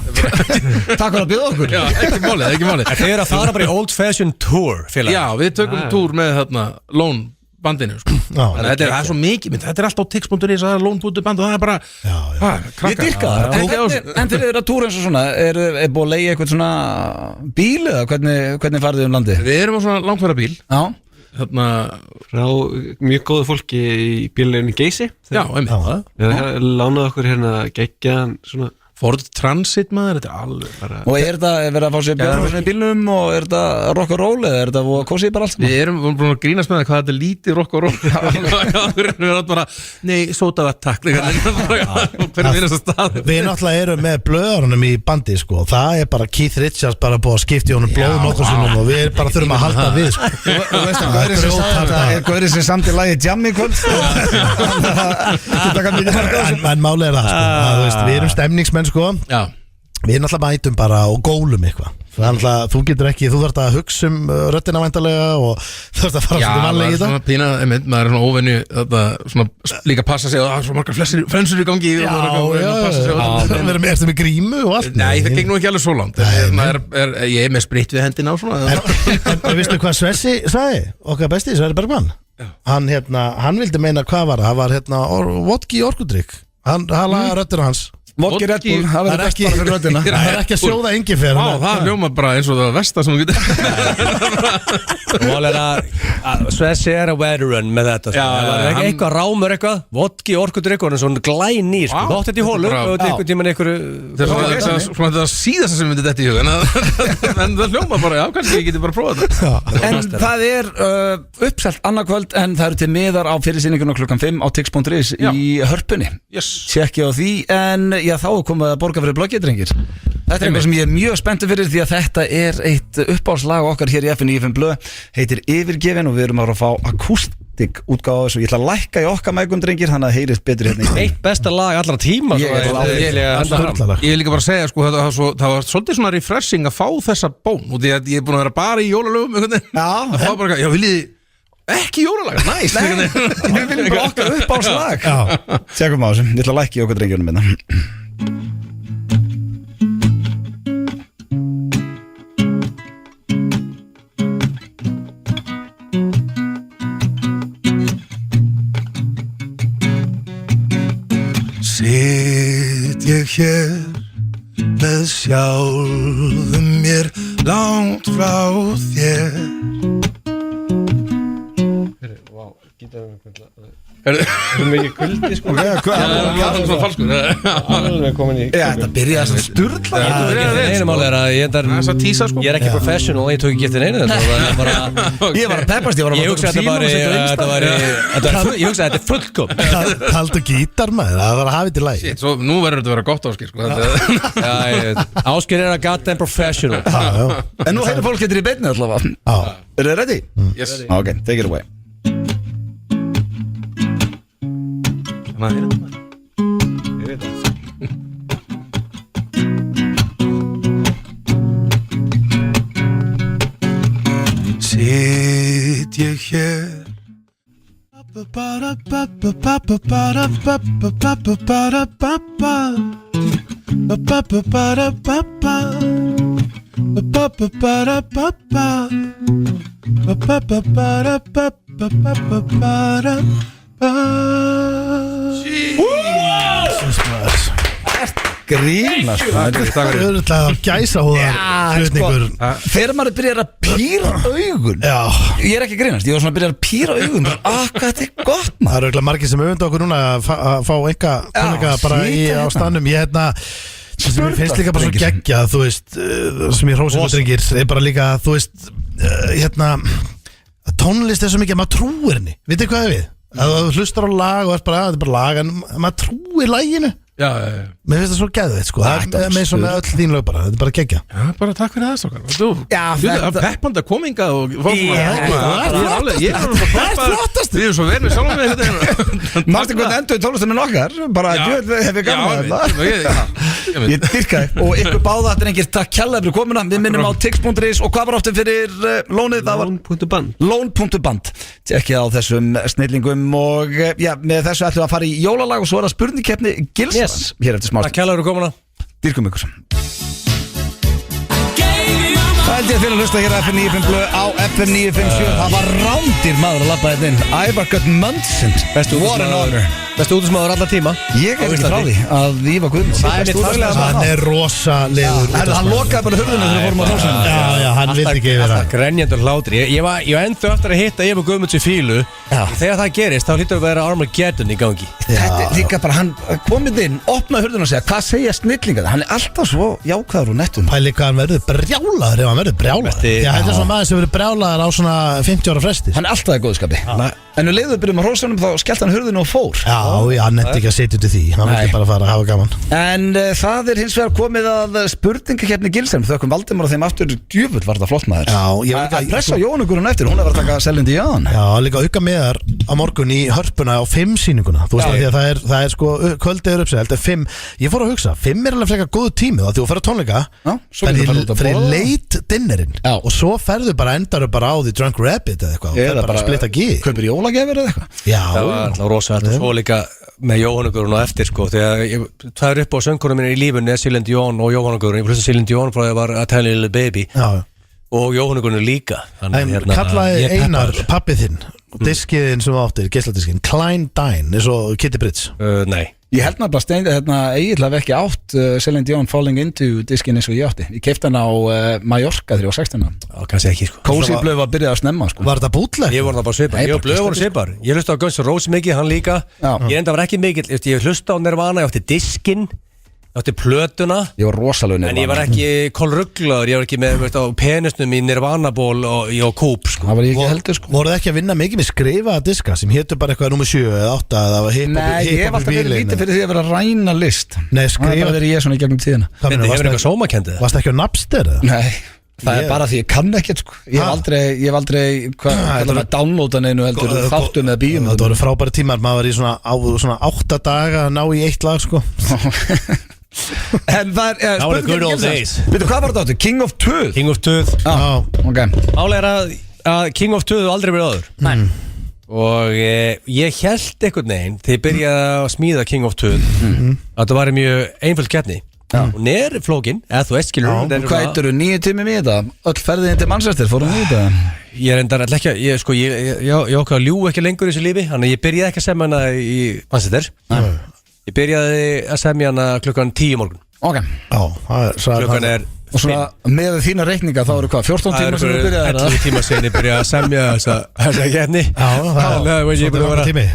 Takk fyrir að bjóða okkur Já, ekki málið Þið eru að fara bara í Old Fashioned Tour félagar Já, við tökum túr með þarna Lón bandinu sko. Þetta er svo mikið þetta er alltaf á tix.is það er Lón.band og það er bara Ég dyrka það En þeir eru að túra eins og svona er búið að leigja eitthvað svona bíl eða hvernig farið þið landi? Við erum á svona langferða bíl Þarna frá mjög góðu fólki í bílunni Geysi Já, einmitt Við lánaðu okkur hérna geggjaðan svona Ford Transit maður, þetta er alveg bara Og er þetta verið að fá sér björnum í bílnum og er þetta rock and roll eða er þetta kosið bara alls? Við erum búin að grínast með það hvað þetta er lítið rock and roll Við erum bara, nei, sótavatt takk Hvernig við erum svo stað Við náttúrulega erum með blöðarunum í bandi sko. Það er bara Keith Richards bara búið að skipta í honum blöðum okkur sinnum og við bara þurfum að halda við sko. Þú veist að Gauri sem samt í lagi Jammy kvöld En máli er það Við erum stemningsmenn sko. Við náttúrulega mætum bara og gólum eitthvað þú getur ekki, þú þarft að hugsa röddina væntalega og þú þarft að fara svona vanlega í þetta svona pína, maður er svona óvenju svona líka passa sig og það er svo margar flensur í gangi Ertu með grímu og allt? Nei, það geng nú ekki alveg svo langt ég er með spritt við hendina á svona En veistu hvað Svessi sagði? Okkar besti, Sverri Bergmann Hann vildi meina hvað var það var vodki orkudrykk Hann laga röddina hans Vodki Red Bull, það verður best bara fyrir röddina Það er ekki að sjóða engifer Það hljóma bara eins og það versta sem þú getur Mál er að Svessi er að veteran með þetta Það var ekki eitthvað rámur eitthvað Vodki orkudrykk og hann er svona glæni Þótt þetta í hólu og einhvern tíman Svona þetta síðast sem við þetta í hug En það hljóma bara, já, kannski ég geti bara prófað þetta En það er uppselt annað kvöld en það eru til miðar á fyrirsýningunum klukkan 5 á tix.is í Hörpunni Tjekki á því, en já, þá er komið að borga fyrir bloggið, drengir Þetta er eitthvað sem ég er mjög spenntur fyrir því að þetta er eitt uppáhaldslag okkar hér í FN95 Blöð heitir Yfirgefin og við erum að fá akústik útgáfa þessu. Ég ætla að lækka í okkar mækum, drengir, þannig að heyrist betur hérna. Eitt besta lag allra tíma. Ég vil líka bara segja, sko, það var svolítið svona refreshing að fá þessa bón og því að ég er búin að vera bara í jólalögum að fá bara, já, viljið ekki jólalag, næst Við viljum bara okkar uppáhaldslag. Tjekkum á þessu, ég ætla að lækka í okkar drengjunum minna. Sitt ég hér með sjálfum mér langt frá þér Vá, það er mikið kuldi sko Svona falskur Alveg komin í Þetta byrjaði að sturla Einu mál að ég er ekki professional, ég tók ekki eftir einu Ég var að peppast, ég var Ég hugsa að þetta er fullkom Haldu gítar maður, það var að hafa þetta í lagi. Svo nú verður þetta að vera gott Ásgeir sko Ásgeir er að goddamn professional En nú heitir fólk getur í beinni allavega Eru þið ready? Yes Ok, take it away Maður er þetta Ég veit það Sitt ég hér Grínast Það er auðvitað gæsa húðar flutningur. Þegar maður byrjar að pýra augun Já. Ég er ekki að grínast, ég var svona að byrja að pýra augun hvað þetta er gott Það maður eru auðvitað margir sem öfunda okkur núna að fá enga tónleika bara á stanum. Ég sem ég finnst líka bara svo geggja, þú veist, sem ég hrósi drengir, er bara líka, þú veist, tónlist er svo mikið að maður trúir henni. Vitið hvað við? Að þú hlustar á lag og er bara, þetta er bara lag, en maður trúir laginu. Já Mér finnst það svo geðveitt sko. Það er með svo með öll þín lög bara. Þetta er bara geggja. Já, bara takk fyrir það stokkar Þú, þetta- peppandi að kominga og fólk Ég er flottast Við erum svo vel með sjálfum með þetta Mástu hvernig endur í tónlistunum okkar Bara hef ég gaman að þetta Ég dyrkaði og ykkur báða þetta er engir takk kjalla fyrir komuna Við minnum á tix.is og hvað var áttum fyrir lónið Það var Lón.band lón.band Tjekkið á þessum snillingum og já, með þessu ætlum við að fara í jólalag og svo er það spurningkeppni Gilsmanns hér eftir smást Takk kærlega fyrir komuna Dýrkum ykkur Það held ég að fyrir að hlusta hér á FM 95 Blö á FM 957 Það var rándir maður að labba þetta inn Ævar Gött Mundsson What an honor Bestu útismaður allar tíma Ég er ekki frá því að Ívar Guðmunds Það er mitt faglega Hann er rosalegur. Hann lokaði bara hurðinu þegar við fórum á hrósinu Já, hann vildi ekki yfir Alltaf það. grenjandur hlátri Ég var endur eftir að hitta Eva Guðmunds í fílu Já. Þegar það gerist, þá hlýtur að vera Armageddon í gangi Þetta er líka bara, hann komið inn, opnaði hurðinu og segja hvað segja snillingar Hann er alltaf svo jákvæður og nettum Pæli hvað hann verður brjálaður ef hann verður brjálaður. Vesti- Já, þetta er svona maður sem verður brjálaður á svona 50 ára fresti. Hann er alltaf í góðskapi En við leiðum byrjum á hrósunum þá skellt hann hurðinu og fór Já, hann nefndi ekki að setja út í því. Hann vildi Nei. bara fara að hafa gaman. En það er hins vegar komið að spurningakeppni Gilsheim Þökkum Valdimar og þeim aftur djöfull var þetta flott maður Já, ég veit Að ekki- pressa Jónugurinn eftir, hún er að taka Selindi Ján Já, líka auka meðar á morgun í hörpuna á 5 sýninguna. Þú veist Já. að því að það er sko, kvöldið er uppsett, þetta er 5. Ég fór að hugsa, 5 er alveg frekar góð tími þá því þú fer að tónleika, Já, svo getur farið út að fyrir borða. late dinnerinn Já. og svo ferðu bara endaru bara á því Drunk Rabbit eða eitthvað og Eða ferð bara að splitta gig. Kaupir jólagjafir eða eitthvað Já, Það var alltaf rosalegt og svo líka með Jóhannugurinn og eftir sko þegar það er upp á söngunum minni í lífunni Silent Jón og Jóhannugurinn ég hlusta Silent Jón frá því að var A Tiny Little Baby já. og Jóhannugurinn líka En kallaði ég er Einar peppaður. pappið þinn diskiðinn sem þú áttir, geisladiskinn Klein Dine, eins og Kitty Brits. Nei Ég held nefnilega steindi Egil hafi ekki átt Celine Dion Falling Into diskin eins og ég átti Ég keipti hann á Mallorca 316 Já, kannski ekki sko Cozy Blöð var byrjað að snemma sko. Var þetta bútleg? Ég voru það bara svipar, Nei, ég og bara Blöð voru geisladisk. svipar Ég hlusta á Guns N' Roses mikið, hann líka Já. Ég enda var ekki mikill, ég hlusta á Nirvana, ég átti diskinn Ég átti plötuna Ég var rosalegu En ég var ekki kolrugglaður, ég var ekki með veist, á penisnum í Nirvana-ból og kúp sko. Það var ég ekki heldur sko. Voruð ekki að vinna mikið með skrifaða diska sem hétu bara eitthvað nummer 7 eða 8 eða Nei, ég hef alltaf verið lítið fyrir því að vera að ræna list Nei, Það er bara skrifa verið ég svona í gegnum tíðina Hvað Myndi, meinarðu, hefur eitthvað sómakendið Varst ekki á Napster eða? Nei, það Ég- er bara því ég kann ekkert sko. Ég hef aldrei hvað með downloada neinu heldur þáttum eða bíum Það voru frábæri tímar, maður var í svona 8 daga að ná í eitt lag sko. En það er That were the good old days. Veitu hvað var þetta áttu? King of Töð King of Töð Já, ok Málega er að King of Töð aldrei verið áður Nei Og ég held einhvern veginn þegar ég byrjaði að smíða King of Töð að það var mjög einföld keppni Hún er flókin, eða þú veist skilur hún er Hvað svona- eittur þú 9 tími í þetta? Öll ferðin til Manchester, fórum við í þetta? Ég er endar alltaf ekki ég ákvað að ljú ekki lengur í þessu lífi Þannig að ég byrjaði ekki að semja hana í Manchester Ég byrjaði að semja hana klukkan 10 morgun Ok Já, það er Klukkan er Og svona með þína reikninga þá eru hvað, 14 tíma sem við byrjaði 11 tíma sinni byrja að semja þessa getni. Svo þetta var tími.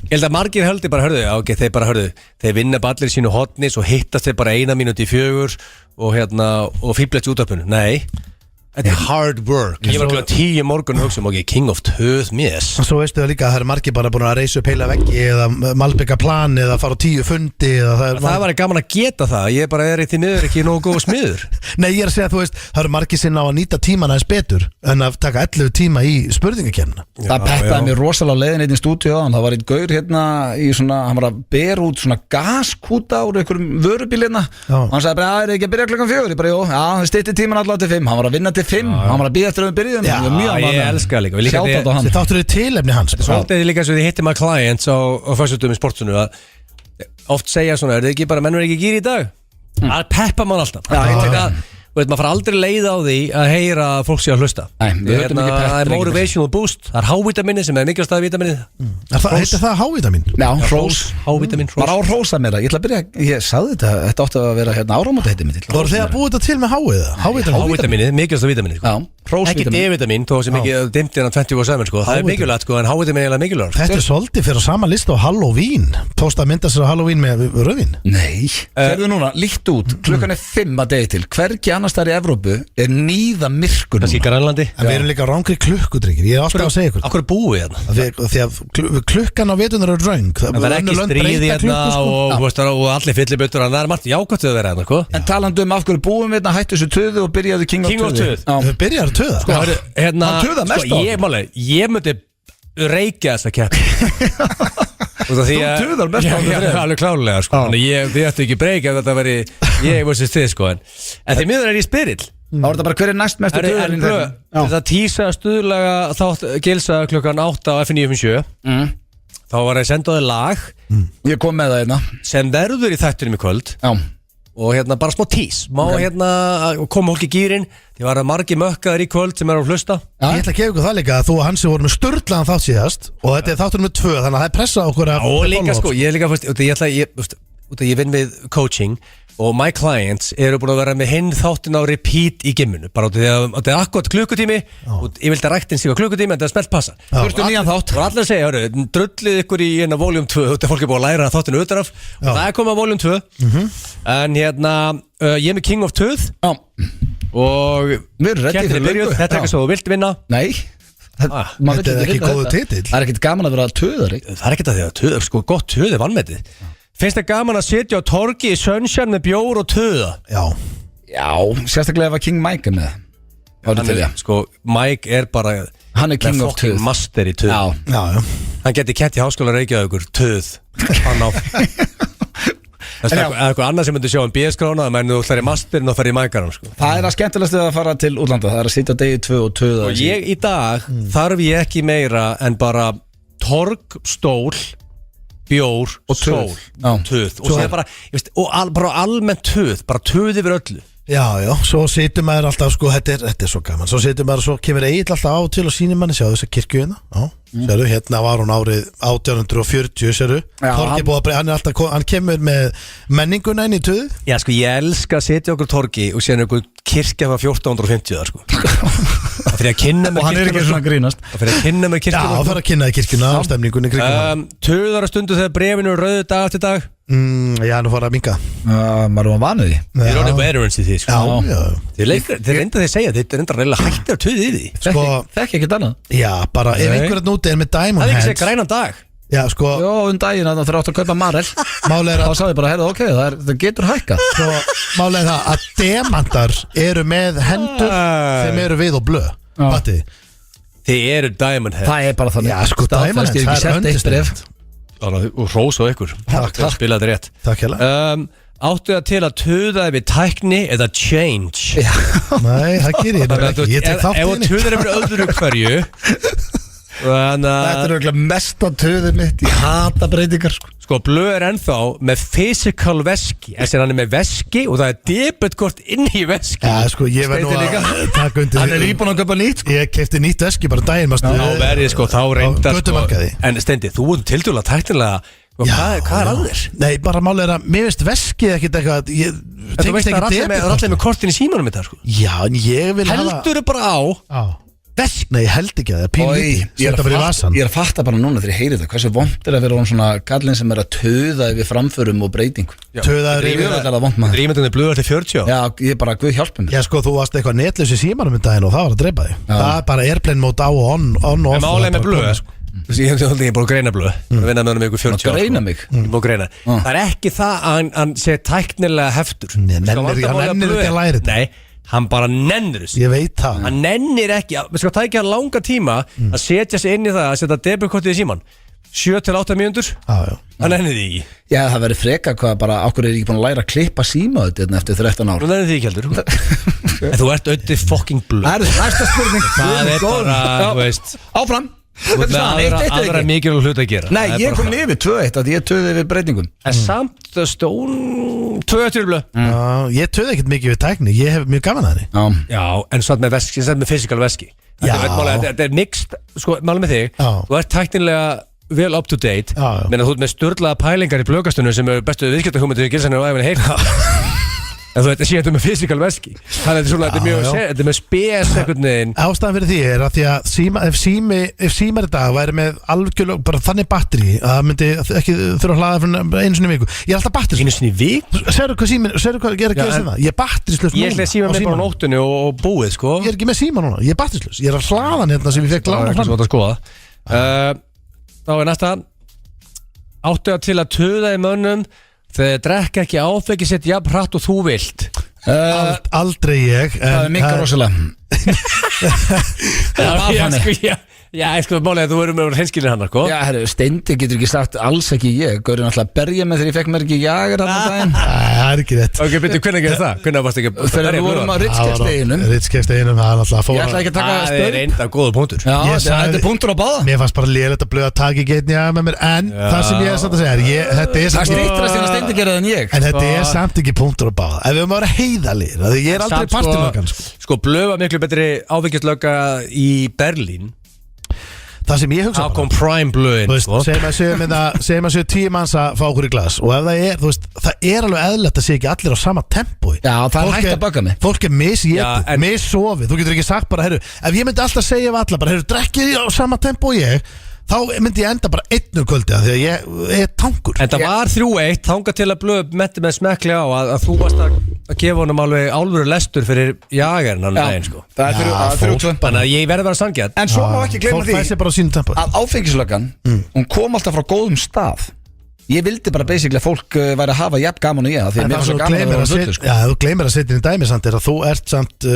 Ég held að margir höldi bara hörðu, ok, þeir bara hörðu, þeir vinna bara allir í sínu hotni, svo hittast þeir bara 1 mínúti í 4 og fýblast í útvarpinu. Nei, þetta er hard work. Ég var klokkan 10 morgun og hugsa ok, king of töð mess. Svo veistu það líka að það eru margir bara búin að reysa upp heila veggi eða malbygga plan eða fara á 10 fundi Það var gaman að geta það, ég bara í því miður ekki nógu góð smiður. Nei, ég er að segja að þú veist, það eru margir sinna á að nýta tíman aðeins betur en að taka 11 tíma í spurningakernina. Það peppaði mér rosalega leiðin einn í stúdíu á það var einn gaur hérna í svona, hann var að bera út svona gaskúta úr einhverjum vörubíl hérna og hann sagði bara, það er ekki að byrja klokkan 4 ég bara, jú, já, það stytti tíman allavega til 5 hann var að vinna til 5, hann var að bíða eftir að við byrjuðum Ég elska líka Þetta þáttur við tilefni hans Svolítið líka svo þið hittir maður clients á föstutum í sportsunu að oft segja svona, er þið ekki bara mennur ekki gýri í dag? Það peppa mann alltaf maður fara aldrei leið á því að heyra að fólk sé að hlusta. Það er motivational boost, það er H-vitaminni sem er mikilvægast að vitaminni. Heitir það H-vitamin? Já, hrós. H-vitamin, hrós. Bara á hrósa mér ég ætla að byrja, ég sagði þetta átti að vera hérna áramóta heiti mitt. Voru þið að búið þetta til með H-vitaminni, mikilvægast að vitaminni. Ekki D-vitamin, þó sem ekki dimmt innan 24/7 sko. Það er mikilvægt sko, en H-vitamin er mikilvægt. Þetta er svolítið fyrir sama lista á Halloween. Tókst að mynda sér á Halloween með rauðvín? Nei. Sérðu núna, líkt út, klukkan er 5 að degi til. Hvergi annars þar í Evrópu er níða myrkur núna. Það sé Grænlandi. En við erum líka rángri klukkudrykkir. Ég er alltaf að segja ykkur. Akkur er búið hérna? Því að klukkan á vetunar er raung. Það er ekki stríði hérna og allir fyllibuttur. Það er margt jákvæmt að vera hérna. En talandi af hverju búum við hættu þessu töðu og byrjaðu King of Töðu. Töða sko, hérna, hann töða mest á ég myndi reykja þessa keppni þú töðar mest á það alveg klálega sko. Þið ættu ekki breyka ef þetta veri ég versus þið sko. En því miður er ég spyrill þá er þetta bara hver er næst mestu töðurinn þetta tísa stuðlega þátt gilsa klukkan 8 á F957 þá var ég sendaði lag ég kom með það hérna sem verður í þættunum í kvöld og hérna bara smá tís má hérna koma hólki gýrin því var að margi mökkaður í kvöld sem er að hlusta Ég ætla að gefa ykkur það líka að þú og Hansi voru með sturlaðan þátt síðast og þetta er þáttur með 2 þannig að það er pressa okkur og líka sko, ég er líka ég vinn við coaching og my clients eru búin að vera með hinn þáttin á repeat í gimminu bara því að þetta er akkurat klukkutími og ég vildi að ræktin sig á klukkutími en það er spelt passa Þurftu nýjan þátt og allir að segja, drullið ykkur í hérna volume 2 þetta fólk er búin að læra þáttinu utanaf og það er komið að volume 2 en hérna, ég er með King of Töð og kettir er byrjuð þetta er ekki svo þú vilt vinna Nei Þetta er ekki góðu titill Það er ekkit gaman að vera töðari Það er ekkit að því að töð, sko, gott töð er vanmetið Finnst það gaman að sitja á torgi í Sunshine með bjór og töða? Já, sérstaklega ef að King Mike er með Sko, Mike er bara hann er King of Töð master í töð Hann geti kett í háskóla Reykjavíkur töð Hann á Það er eitthvað annað sem myndi sjá BS-skrána menn þú ætlar í masterinn og fær í Mike-arum sko. Það er að skemmtilegast að fara til útlanda það er að sitja degi 2 og töða Og ég í dag þarf ég ekki meira en bara torg, stól bjór og sól töð og það er bara, bara almennt töð bara töð yfir öllu Já, svo situr maður alltaf sko, þetta er svo gaman svo situr maður og svo kemur Egill alltaf á til og sýnir manni, sjáðu þess að kirkju hérna hérna var hún árið 1840 sérðu, Torgi búið að breyða hann er alltaf, hann kemur með menninguna inn í töðu Já, sko, ég elska að setja okkur torgi og sér einhver kirkja var 1450 sko. Það fyrir að kynna með kirkjuna og hann er ekki svona grínast Það fyrir að kynna með kirkjuna Já, það fyrir að kynna í kirkjuna á stemningunni Töðar að stundu þegar brefinu rauðu dag eftir dag Já, nú fara að minka maður var vanuð því Þið er orðið veterans í því sko. Þið reynda því að segja Þið reynda reyna hættir að töði í því Þekki ekkert annað Já, bara ef einhverjum núti er með Diamond Það er ekki Hands segja grænan dag Já, sko Jó, daginn að það þurfa átt að kaupa marel Málega er þá sagði ég bara, heyrðu, ok, það getur hækka Sko, málega er það að demandar eru með hendur þeim eru við og blöð Patti Þið eru Diamond Head Það er bara þannig Já, sko, Diamond Hands, það er öndistegt Og rós á ykkur Takk Spila þetta rétt Takk hérna Áttu það til að töða yfir tækni eða change Nei, það gerir ég ekki Ég tek þátt ef þú töðar yfir öðru hverju Þetta er auðvitað mesta töðið mitt Ég hata breytingar Sko, blöð er ennþá með physical veski Þess að hann er með veski og það er debetkort inn í veski Já, sko, ég verð nú að taka undir Hann er íbúin að köpa nýtt Ég kefti nýtt veski bara daginn Þá verði sko, þá reyndar sko Götumarkaði En Steindi, þú ert tildurlega tæknilega Og hvað er að þér? Nei, bara málið að mér veist veskið ekkit eitthvað Þú veist að allir með kortin í símanum þetta sko. Já, en ég vil Heldur þau bara á vesk? Nei, ég held ekki að það pínu liti Þetta bara í vasan Ég er að fatta bara núna þegar ég heyri þetta hversu vont er að vera svona kallinn sem er að töða yfir framförum og breytingum Töðaður Ég er það vont maður Drímyndunni blöður til 40 Já, ég er bara, Guð hjálpa mér Já, sko, þú varst eitthvað netlaus í símanum daginn og það var að dreipa þig Það er bara airplane mode á og on og off En málega með blöð Ég hef búin að greina blöð Vinna með honum ykkur 40 ára Greina mig Ég búin að greina Það er ekki það að hann sé tæknilega heftur Hann nennir ekki að læra þetta Nei, hann bara nennir þessu Ég veit það Hann nennir ekki Við skal tækja hann langa tíma að setja sig inn í það að setja debitkortið í síman 7-8 mínútur Hann nennir því ekki Já, það verður freka hvað bara Akkur er ekki búin að læra að klippa síma þetta eftir 13 ár Hann nennir því ekki heldur En þú ert auðvitað fucking blöð Það er næsta spurning Það er bara, þú veist Áfram Þú ert með aðra mikilvæg hlut að gera Nei, ég kom yfir 2-1 að ég töði yfir breytingum En samt stón 2-1 blöð Ég töði ekkert mikið við tækni Ég hef mjög gaman að henni Já, en samt með veski, samt með physical veski Þetta er mixed, sko, málum með þig Þú ert tæknilega vel up to date Menn að þú ert með sturlaða pælingar í blöðgastunum sem eru bestu viðskiptahugmyndir í gilsanir og æfinni heil En þú veit, þetta með physical veski Þannig að þetta er með spes einhvern veginn Ástæðan fyrir því er að því að ef símar í dag væri með algjörlega bara þannig batteri að það myndi ekki þurfa að hlaða fyrir einu sinni í viku Ég er alltaf batterislaus Einu sinni í viku? Sérðu hvað ég er að gera sem það? Ég er batterislaus núna Ég ætla að síma mig bara á nóttunni og búið sko Ég er ekki með síma núna, ég er batterislaus Ég er að hlaða hann hérna sem ég fekk lána fram Þá er næsta Áttu til að tuða í mönnum þegar drekka ekki áfengi sitt jafn hratt og þú vilt Aldrei ég Það er mikil rosalega Það var þannig Já, sko, málega þú verður með hreinskilin hann, sko Já, herru, Steindi getur ekki sagt alls ekki ég Gaurinn alltaf að berja mig þegar ég fekk mér ekki jager hann að daginn Það er ekki rétt Ok, byrju, hvernig gerði það? Hvernig varst ekki Þegar við vorum á Ritskefsteginum Ritskefsteginum, það er alltaf Ég ætla ekki að taka Það er enda góða punktur Já, þetta er punktur á báða Mér fannst bara lélega að blöða að taka ekki einn jager með mér En það sem ég er samt að segja Þetta er Það stýttra síðan að Steindi gerði en ég En þetta er samt ekki punktur á báða Ef við höfum að vera heiðalir Ég er aldrei partilöggan Sko, blöð var miklu betri áfengislögga í Berlín Það sem ég hugsa bara kom prime blöðin segjum að séu 10 manns að fá okkur í glas og ef það er, þú veist, það er alveg eðlilegt að sé ekki allir á sama tempói Já, það er hægt að baka mig Fólk er misjetið, missofið Þú getur ekki sagt bara, heyrðu, ef ég myndi alltaf segja við alla bara, heyrðu, drekkið á sama tempói ég þá myndi ég enda bara einn kvöldi því að ég er tankur En það var 3-1, þangað til að blöð metti með smekli á að þú varst að gefa honum alveg álfuru lestur fyrir jagerinn hann veginn sko Það er 3-2 Þannig að ég verði að vera sanngjarn En svo má ekki gleyma því að áfengislöggan hún kom alltaf frá góðum stað Ég vildi bara basically að fólk væri að hafa jafn gaman og ég því að mér var svo gaman að vera fullur sko. Já, þú gleymir að setja inn í dæmi samt er að þú ert samt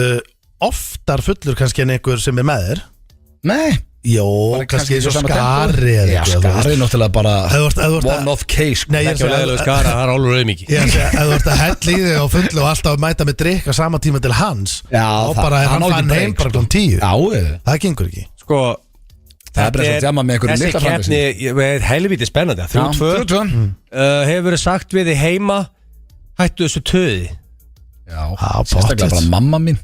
oftar fullur kannski en einhver sem er með þér Nei Jó, kannski eins og skari Já, skari er náttúrulega bara one of case Nei, ég er ekki að skara, það er álur auðmikið Ef þú ert að hella í þig og fullu og alltaf að mæta með drikk á sama tíma til hans Já, þá bara er hann fann heim bara kl. 10 Já, það gengur ekki Sko, það er bara svo að djama með einhverju litla fantasi Þessi keppni, helvítið spennandi 3-2 Hefur verið sagt við þig heima hættu þessu töði Já, sérstaklega bara mamma mín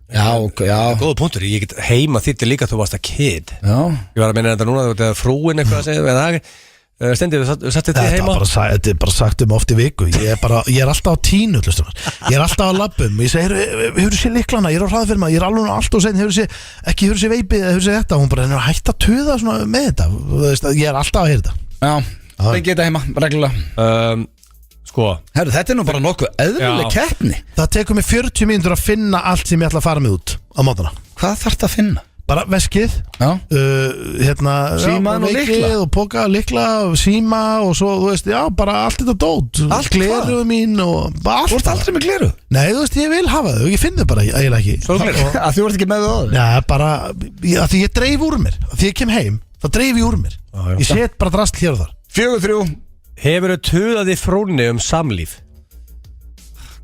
Já. Góða punktur, ég get heima þitt líka þú varst að kid Já. Ég var að meina þetta núna þegar frúin eitthvað að segja Steindi, við satt þetta heima Þetta er bara sagt oft í viku Ég er alltaf á tínu Ég er alltaf á labbum Ég segi, hefur þú séð liklana, ég er á hraðfirma Ég er alveg alltaf sen, hefur þú séð veipið Hefur þú séð þetta, hún bara hætt að töða með þetta Ég er alltaf að heyra þetta Já, það geta heima, reglulega Sko Herru, þetta er nú bara nokkuð eðlileg keppni Það tekur mig 40 mínútur að finna allt sem ég ætla að fara með út á mótana Hvað þarf þetta að finna? Bara veskið Síman og lykla og póka, lykla, síma og svo, þú veist, já, bara allt þetta dót Allt gleru mín og bara allt. Þú ert aldrei með gleru? Nei, þú veist, ég vil hafa þau, ég finn þau bara eiginlega ekki Að þú ert ekki með þau áður? Já, bara, að því ég dreif úr mér Því ég kem heim, þá dreif ég úr mér Ég set bara drasl hér og þar 4-3 Hefur þau tuðað í frónni samlíf?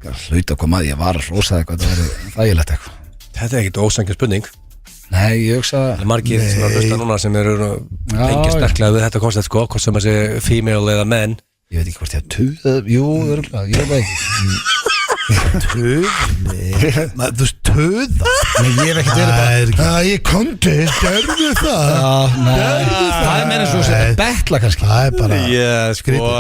Hlaut að koma að ég var að rosa eitthvað Það verður þægilegt eitthvað Þetta er ekkert ósangin spurning Nei, ég hugsa Það er margir sem að hlusta núna sem eru lengi sterklega við þetta koncept sko hvort sem að sé female eða menn Ég veit ekki hvort ég að tuða Jú, örgulega, ég veit ekki Tuð? Nei, þú veist, töða Nei, ég hef ekkert verið bara Ég kondi, gerðu það Það er meira svo að setja betla kannski Það er bara sko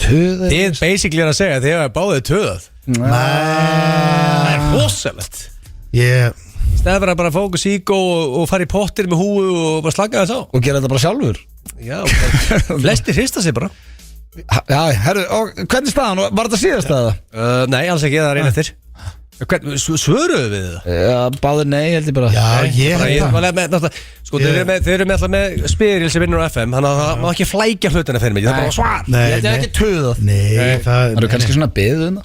Töða Þið basically að segja að þið hefur báðið töðað Það Nei er rosalegt Ég Stefur að bara fókus ígó og fara í pottir með húu og bara slaka þess á Og gera þetta bara sjálfur Já, flestir hrista sig bara Já, herru, og hvernig staðan? Var þetta síðast staða? Nei, alls ekki, það er einn eftir Svöruðu við það? Já, báður nei, held ég bara Já, ég Sko, þeir eru með alltaf með spyril sem vinnur á FM Þannig að það má ekki flækja hlutina fyrir mig Það er bara svar Nei, Ég held ég ekki töðað Nei, Það eru kannski svona beðun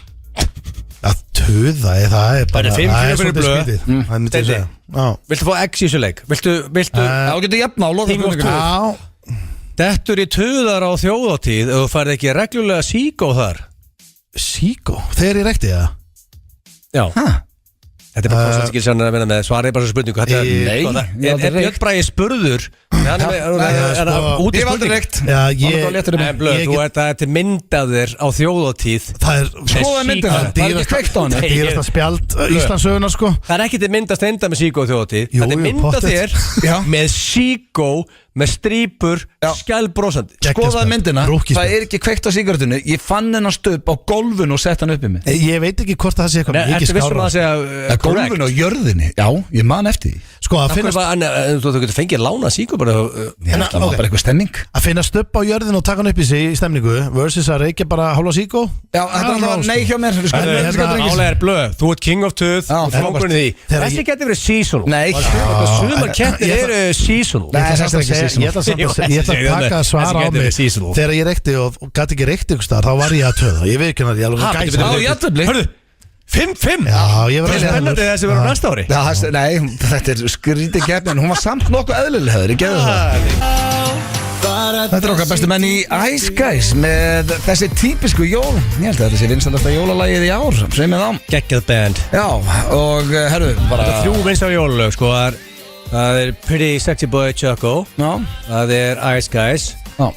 Að töða, það er bara Það er 5 það fyrir svolítið blöð. skrítið. Það myndi ég Steindi. segja. Já. Viltu fá X í þessu leik? Viltu Já, getur jafn á Team of two. Já, Dettur í töðar á þjóðatíð og þú færð ekki reglulega síkó þar síkó, þegar ég rekti það Já Þetta er bara kostnætskil sem hann er að vinna með svarið bara svo spurningu Þetta Nei, sko, ég er Björn Bragi spurður Hann er út í Ég hef aldrei spurning reykt Já, Nei, blöð, þú ert að þetta er myndaðir á þjóðatíð Það er Skoða myndina, það er ekki kveikt á henni Nei, dýrasta spjald Íslandsögunar sko Það er ekki til myndast enda með síkó á þjóðatíð Jú, Þetta er jú, myndað pottet. Já. þér með síkó með strípur, skælbrósandi Skoðaði myndina, Rúkkispjald. það er ekki kveikt á sígarettunni Ég fann hennar stöp á gólfinu og sett hann upp í mig Ég veit ekki hvort það sé eitthvað mikið Ertu vissum skára að það segja correct? Gólfinu á jörðinni, já, ég man eftir því Sko, að Þú finna getur fengið lána síkó bara Það var bara eitthvað stemning Að finna stöpp á jörðin og taka hann upp í sig í stemningu versus að reykja bara hálfa síkó Já, þetta er alltaf nei hjá mér Álega er blöð, þú ert king of töð Já, og flókunni því Þegar Þessi getur verið seasonal Nei. Sumar kettir eru seasonal Nei, þetta er ekki seasonal. Ég ætla að taka svara á Þessi gæti mig verið seasonal. Þegar ég reykti og gæti ekki reykti ykkur staðar, þá var ég að töða Ég veit ekki að ég alveg Ha, gæti bíddu, Já, jafntefli. Hörðu, 5-5 Já, ég var Það er spennandi þessi verður næsta ári Já, nei, þetta er skrítið keppni en hún var samt nokkuð eðlileg ég geði það Þetta er okkar bestu menn í Ice Guys með þessi típisku jól Ég held að þetta sé vinsælasta jólalagið í ár sem ég þá Geggjað band Já, og herru, bara Þetta er 3 vinstar jólulög sko Það er Pretty Sexy Boy Choco Já, Það er Ice Guys já,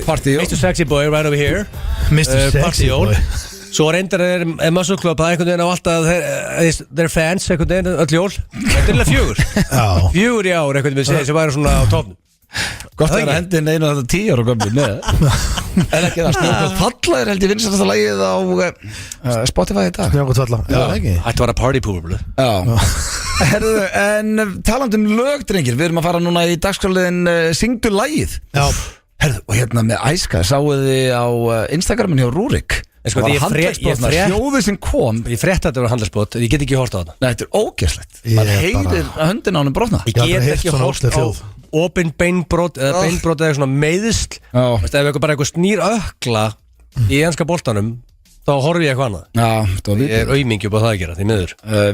Partíjól. Mr. Sexy Boy right over here Mr. Sexy Partíjól. Boy Svo reyndar er Muscle Club það er einhvern veginn á alltaf þeir fans einhvern veginn öll jól Þetta er alveg 4 Já. 4 í ár einhvern veginn segir sem væri svona á topnum Gott Það að vera ekki. hendin einu af þetta 10 ára gömlu með En ekki það, Snjókvæmt Falla er held ég vinsælasta lagið á Spotify í dag Snjókvæmt Falla Já, ekki Ætti að vera party pooper Já Herðu, en talandi um lög, drengir Við erum að fara núna í dagskráliðin Syngdu lagið Já. Herðu, og hérna með Æska Sáuð þið á Instagramin hjá Rúrik En sko, Það ég var handleggsbrotna hljóðið sem kom Ég frétta þetta var handlarspot Ég get ekki hort á þetta Nei, þetta er ógeðslegt Ég Man bara- heyrir höndin á hann brotna Ég Ég hef get aldrei heyrt ekki svona hort ógeðslegt á hljóð. opin beinbrot eða beinbrot eða svona meiðsl Já. Veist, ef eitthvað bara eitthvað snýr ökla í enska boltanum þá horfi ég eitthvað annað Já, það var Ég er vitið aumingi upp á það að gera, því miður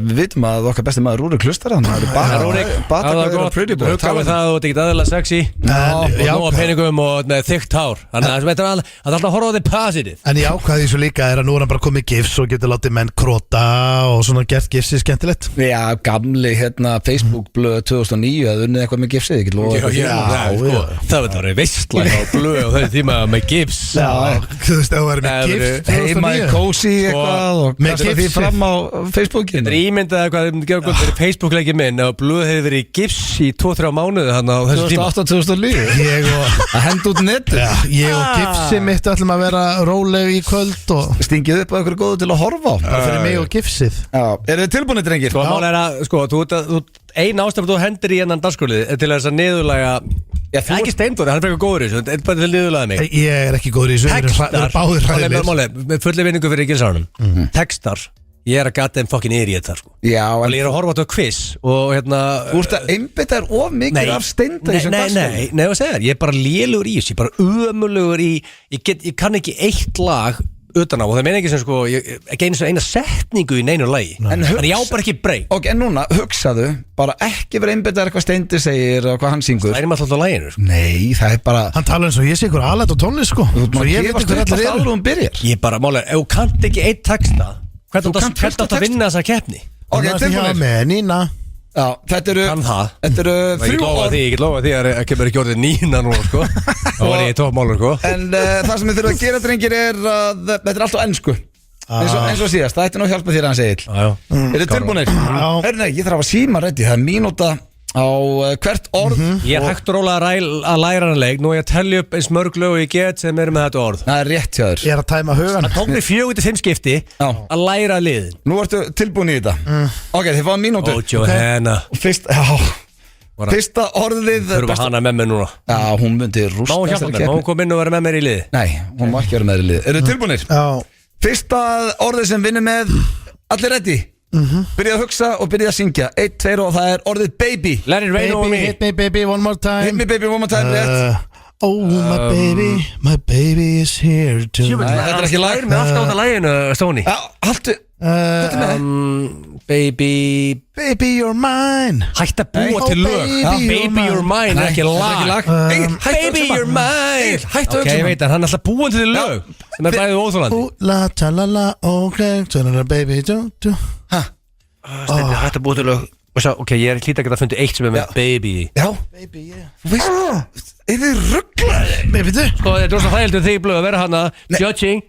Við vitum að okkar besti maður Rúrik hlustar hann Það eru Rúrik, bata það var hvað er gott, Pretty Boy hugga með það og þetta er ekkert aðeinslega sexy og já, nóga peningum og með þykkt hár Þannig að þetta er alltaf að horfa á þetta positive En ég ákvaði því svo líka er að nú er hann bara komið gifs og getur látið menn krota og svona gert gifsið skemmtilegt Já, gamli hérna Facebook-blöð 2009 að unnið eitthvað með gifsið, ég get lofa ykkur því. Það veit að vera veistlæg á blöð og þau tíma með gifs Þú veist, ef þú verður með gifs Heima í 2009 Cozy eitthvað og með kasta því gifsi. fram á Facebookinu Þetta er ímyndað eitthvað, það er gott fyrir Facebook-leiki minn og blöð hefur verið í gifs í 2-3 mánuði þannig á þessu tíma 2008-2009 Ég og að henda út netu Ég og gifsið mitt ætlum að vera róleg í kvöld og Stingið upp á ykkur góðu til að horfa á bara fyrir mig og gifsið Já, eru þið tilbúinir, drengir? Sko, mál er að, sko, ein ástæð þú hendir í hennan dagskólið til þess að niðurlæga Það er ekki Steindóri, hann er frekar góður í þessu, þetta er bara til niðurlæga mig Ég er ekki góður í þessu, við erum báðir hræðilegir Máli, með fulli vinningu fyrir Gilsarunum Textar, ég er að gata þeim fokkin yfir í þetta sko. Já, Og en ég er að horfa á þetta quiz Og hérna þú ert að einbytta þér of mikið af Steindóri sem dagskrá. Nei, hvað segir þér, ég er bara lélugur í þessu Ég er bara ömulugur í Ég kann ekki eitt lag utan á Og það meina ekki sem sko, ekki eina setningu í neinu lagi En En ég á bara ekki breyk Ok, en núna, hugsaðu, bara ekki vera einbytta þér hvað Steindi segir og hvað hann syngur Það er maður alltaf laginu sko. Nei, það er bara Hann tala eins og ég sé ykkur aðlætt og tónlist sko Þú Svo maður ég veit gefast ykkur upp allir alltaf eru alveg um byrjar Ég er bara, máli, ef þú kannt ekki eitt texta Þú kannt fullt af Hvernig átt að vinna þessa keppni? Ok, Hann er hjá tilbúinir með Nína Já, þetta eru Kann það Þetta eru Ég get þrjú lofa orð því, ég get lofa því að kemur ekki orðið nína núna sko Þá var ég í toppmálur sko En það sem þið þurfum að gera, drengir, er að þetta er allt á ensku eins og síðast, það ætti nú að hjálpa þér að hann segil Er þið tilbúinir? Nei, ég þarf að síma reddi, það er mínúta á hvert orð Ég er hægt og rólega að læra hann leik. Nú er ég að tellja upp eins mörg lög og ég get sem eru með þetta orð. Það er rétt hjá þér Ég er að tæma hugan Það tók mig 4-5 skipti að læra liðin. Nú ertu tilbúin í þetta Ok, þið fáum mínútu Oh, Johanna Fyrsta orðið Þurfa hana með mér núna. Já, hún myndi rústa Má hún hjálpa mér? Má hún koma inn og vera með mér í liði? Nei, hún má ekki vera með í liði Eru þið tilbúinir? Já Fyrsta orðið sem vinnur með Allir ready? Byrjið að hugsa og byrjið að syngja 1, 2 og það er orðið baby Let it rain over me. Hit me baby one more time Hit me baby one more time rétt Oh my baby is here tonight þetta er ekki lag. Með alltaf á það laginu, Stóni. Já, haltu Þetta með Baby you're mine Hætt að búa Oh, til lög. baby, you're Baby mine. you're mine er ekki lag. Baby you're mine. Hættu að Ok, hugsa ég veit að hann er alltaf búin til lög sem er bæðið óþólandi. Ooh la ta la la okay ta-la-la, baby do Steindi, hætt að búa til lög. Og svo, ok, ég er hlýtt að geta fundið eitt sem er með baby í. Já, Baby yeah þú veist Er þið rugglaði? Baby do Sko, þetta er rosa þægildur því blöð að vera hana judging.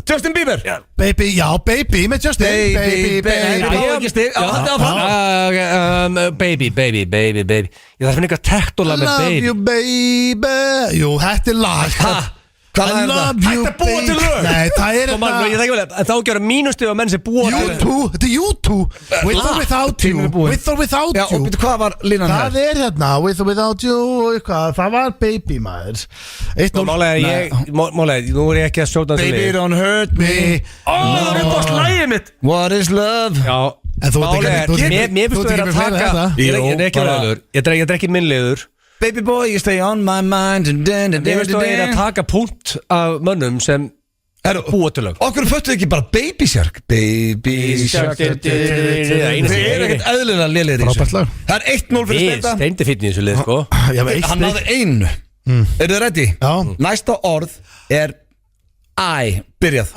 Justin Bieber Baby, já, baby með Justin Baby, baby. Já, Það var ekki stig. Já, þetta var fram. Baby Ég þarf að finna eitthvað tektóla með Love baby. you baby Jú, þetta er lag Hvað I er love þetta? you Hætt að búa til baby lög. Nei, það er Kom, ég þekki vel, en þá gera mínustu af menn sem búa til YouTube, þetta er YouTube With or without you Tíminn er búinn. With or without Já, og you byrju, hvað var línan hér? Það er hérna, with or without you og eitthvað, það var baby maður 1-0 Málega, nú er ég ekki að sjóta hans Baby don't hurt me Það er búin slæðið mitt. What is love? Já, En þú ert ekki- málega þú ert ekki- mér þú finnst ert þú ekki vera með að fleira taka. en það. Ég er Jú, ekki bara- ræður. Ég drekki minn liður. Baby boy, you stay on my mind Mér finnst þú að taka punkt af mönnum sem búa til lög. Okkur föttu ekki bara Baby Shark Baby Shark Þið er ekkert eðlilega lélegir í Frábært þessu lag. Það er 1-0 fyrir Við Steinda steindi fínn í þessu lið, sko. Já, með eitt Hann stig. náði einu Eru þið ready? Já. Næsta orð er I Byrjað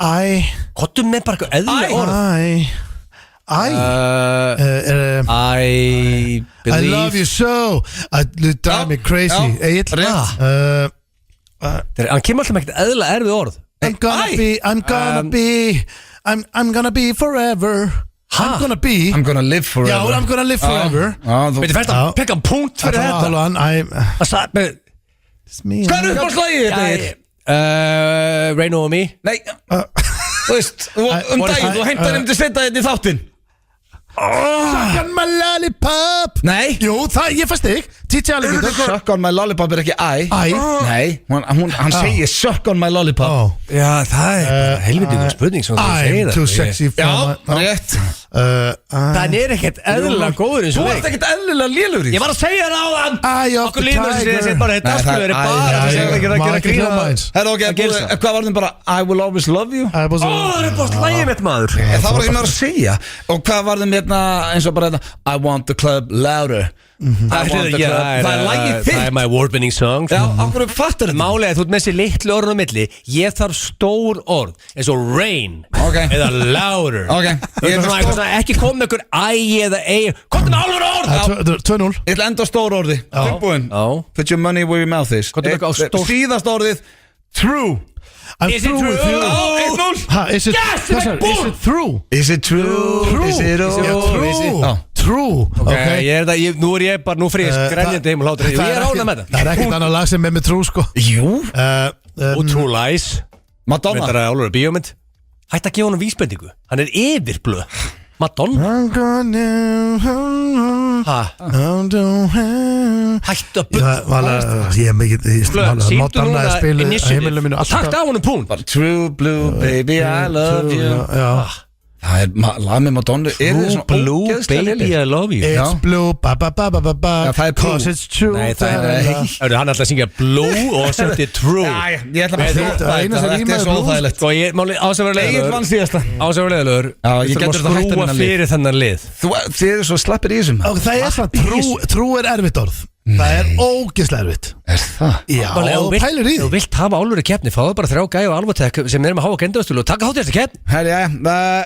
Kottum með bara eitthvað eðlilega orð. I I love believe you so You drive me crazy Egil rétt. Hann kemur alltaf með ekkert eðlilega erfið orð. I'm gonna be forever I'm gonna be I'm gonna live forever Já, I'm gonna live forever Veitir, fæst að pekka punkt fyrir þetta. Það satt með Hvað er upp á slagið þetta er? Rain over me. Nei Þú veist, daginn, þú heimtar til Steinda þetta í þáttinn Suck on my lollipop Nei Jú, ég fæst þig Teacher Alligator Suck on my lollipop er ekki I I? Nei, hann segir suck on my lollipop Já, það er bara helviti spurning sem þú segir I'm það. too sexy for Já, my rétt Það er ekkert eðlilega góður eins Þú og ert ekkert eðlilega lélur í Ég var að segja það á þann. Eye of Okkur the líður þessi tiger sem bara þetta Nei, aftur er það- bara að segja ekki að gera grína. Herra, ok, Það gilsa. hvað var þeim bara I will always love you I was Það er bara slægið mitt maður. Það var ekki maður að segja Og hvað var þeim hérna eins og bara hérna I want the club louder I want the club Það er lagið Það er þitt my award winning song. Já, okkur fattar þetta Málega að þú ert með þessi litlu orð á milli. Ég þarf stór orð eins og rain Ok. eða louder. Ok. Ég er svona eitthvað svona, ekki koma með ykkur æ eða ei. Komdu með alveg orð. 2-0 Ég ætla enda á stór orði Tilbúin Já. Put your money where your mouth is Hvað er eitthvað á stórt? Síðast orðið True I'm Is it through with true? you Ó, 1-0 Ha, is it Yes, Hvað það er sagði? búið. Is it through? Is it true? True. Is it all? Já. True Ok, nú er ég bara, nú fyrir ég skrænjandi heim og hlátur. Ég er ánað með Það er ekkert annað lag sem er með true sko Jú Og True Lies. Madonna Þetta er alveg bíómynd. Hætt að gefa honum vísbendingu. Hann er yfirblöð. Madonna. I'm gonna Hætt að Ég er mikið síndu Madonna er núna spiluð á initiative heimilinu mínu og takt af honum punkt. True blue baby I love you Já Það er lag með Madonna Er þið True svona Blue ógeðslega Baby lélegir? I love you. It's Já. blue ba ba ba ba ba ba Já, það er blue. Cause it's true Nei, það er Hörru, hann ætla að syngja Blue og setti True. Já, ég ætla bara að Það þjóta er eina sem þetta rímar Þetta er svo blue. óþægilegt Sko, ég máli Egil ásæfurlegaður. vann síðasta Ásæfurlegaður. Já, ég Við þurfum gæti þetta að hægt skrúa þennan lið. fyrir þennan lið. Þið eru svo slappir í þessum Og það er svona True er erfitt orð Það er ógeðslega erfitt Er það? Já, Máli, ef og þú vilt- pælir í ef þú því vilt hafa álfur í keppni, fáðu bara 3 gæja og alvartek sem er með háa gendaðastölu og taka hátíð eftir keppni. Herri,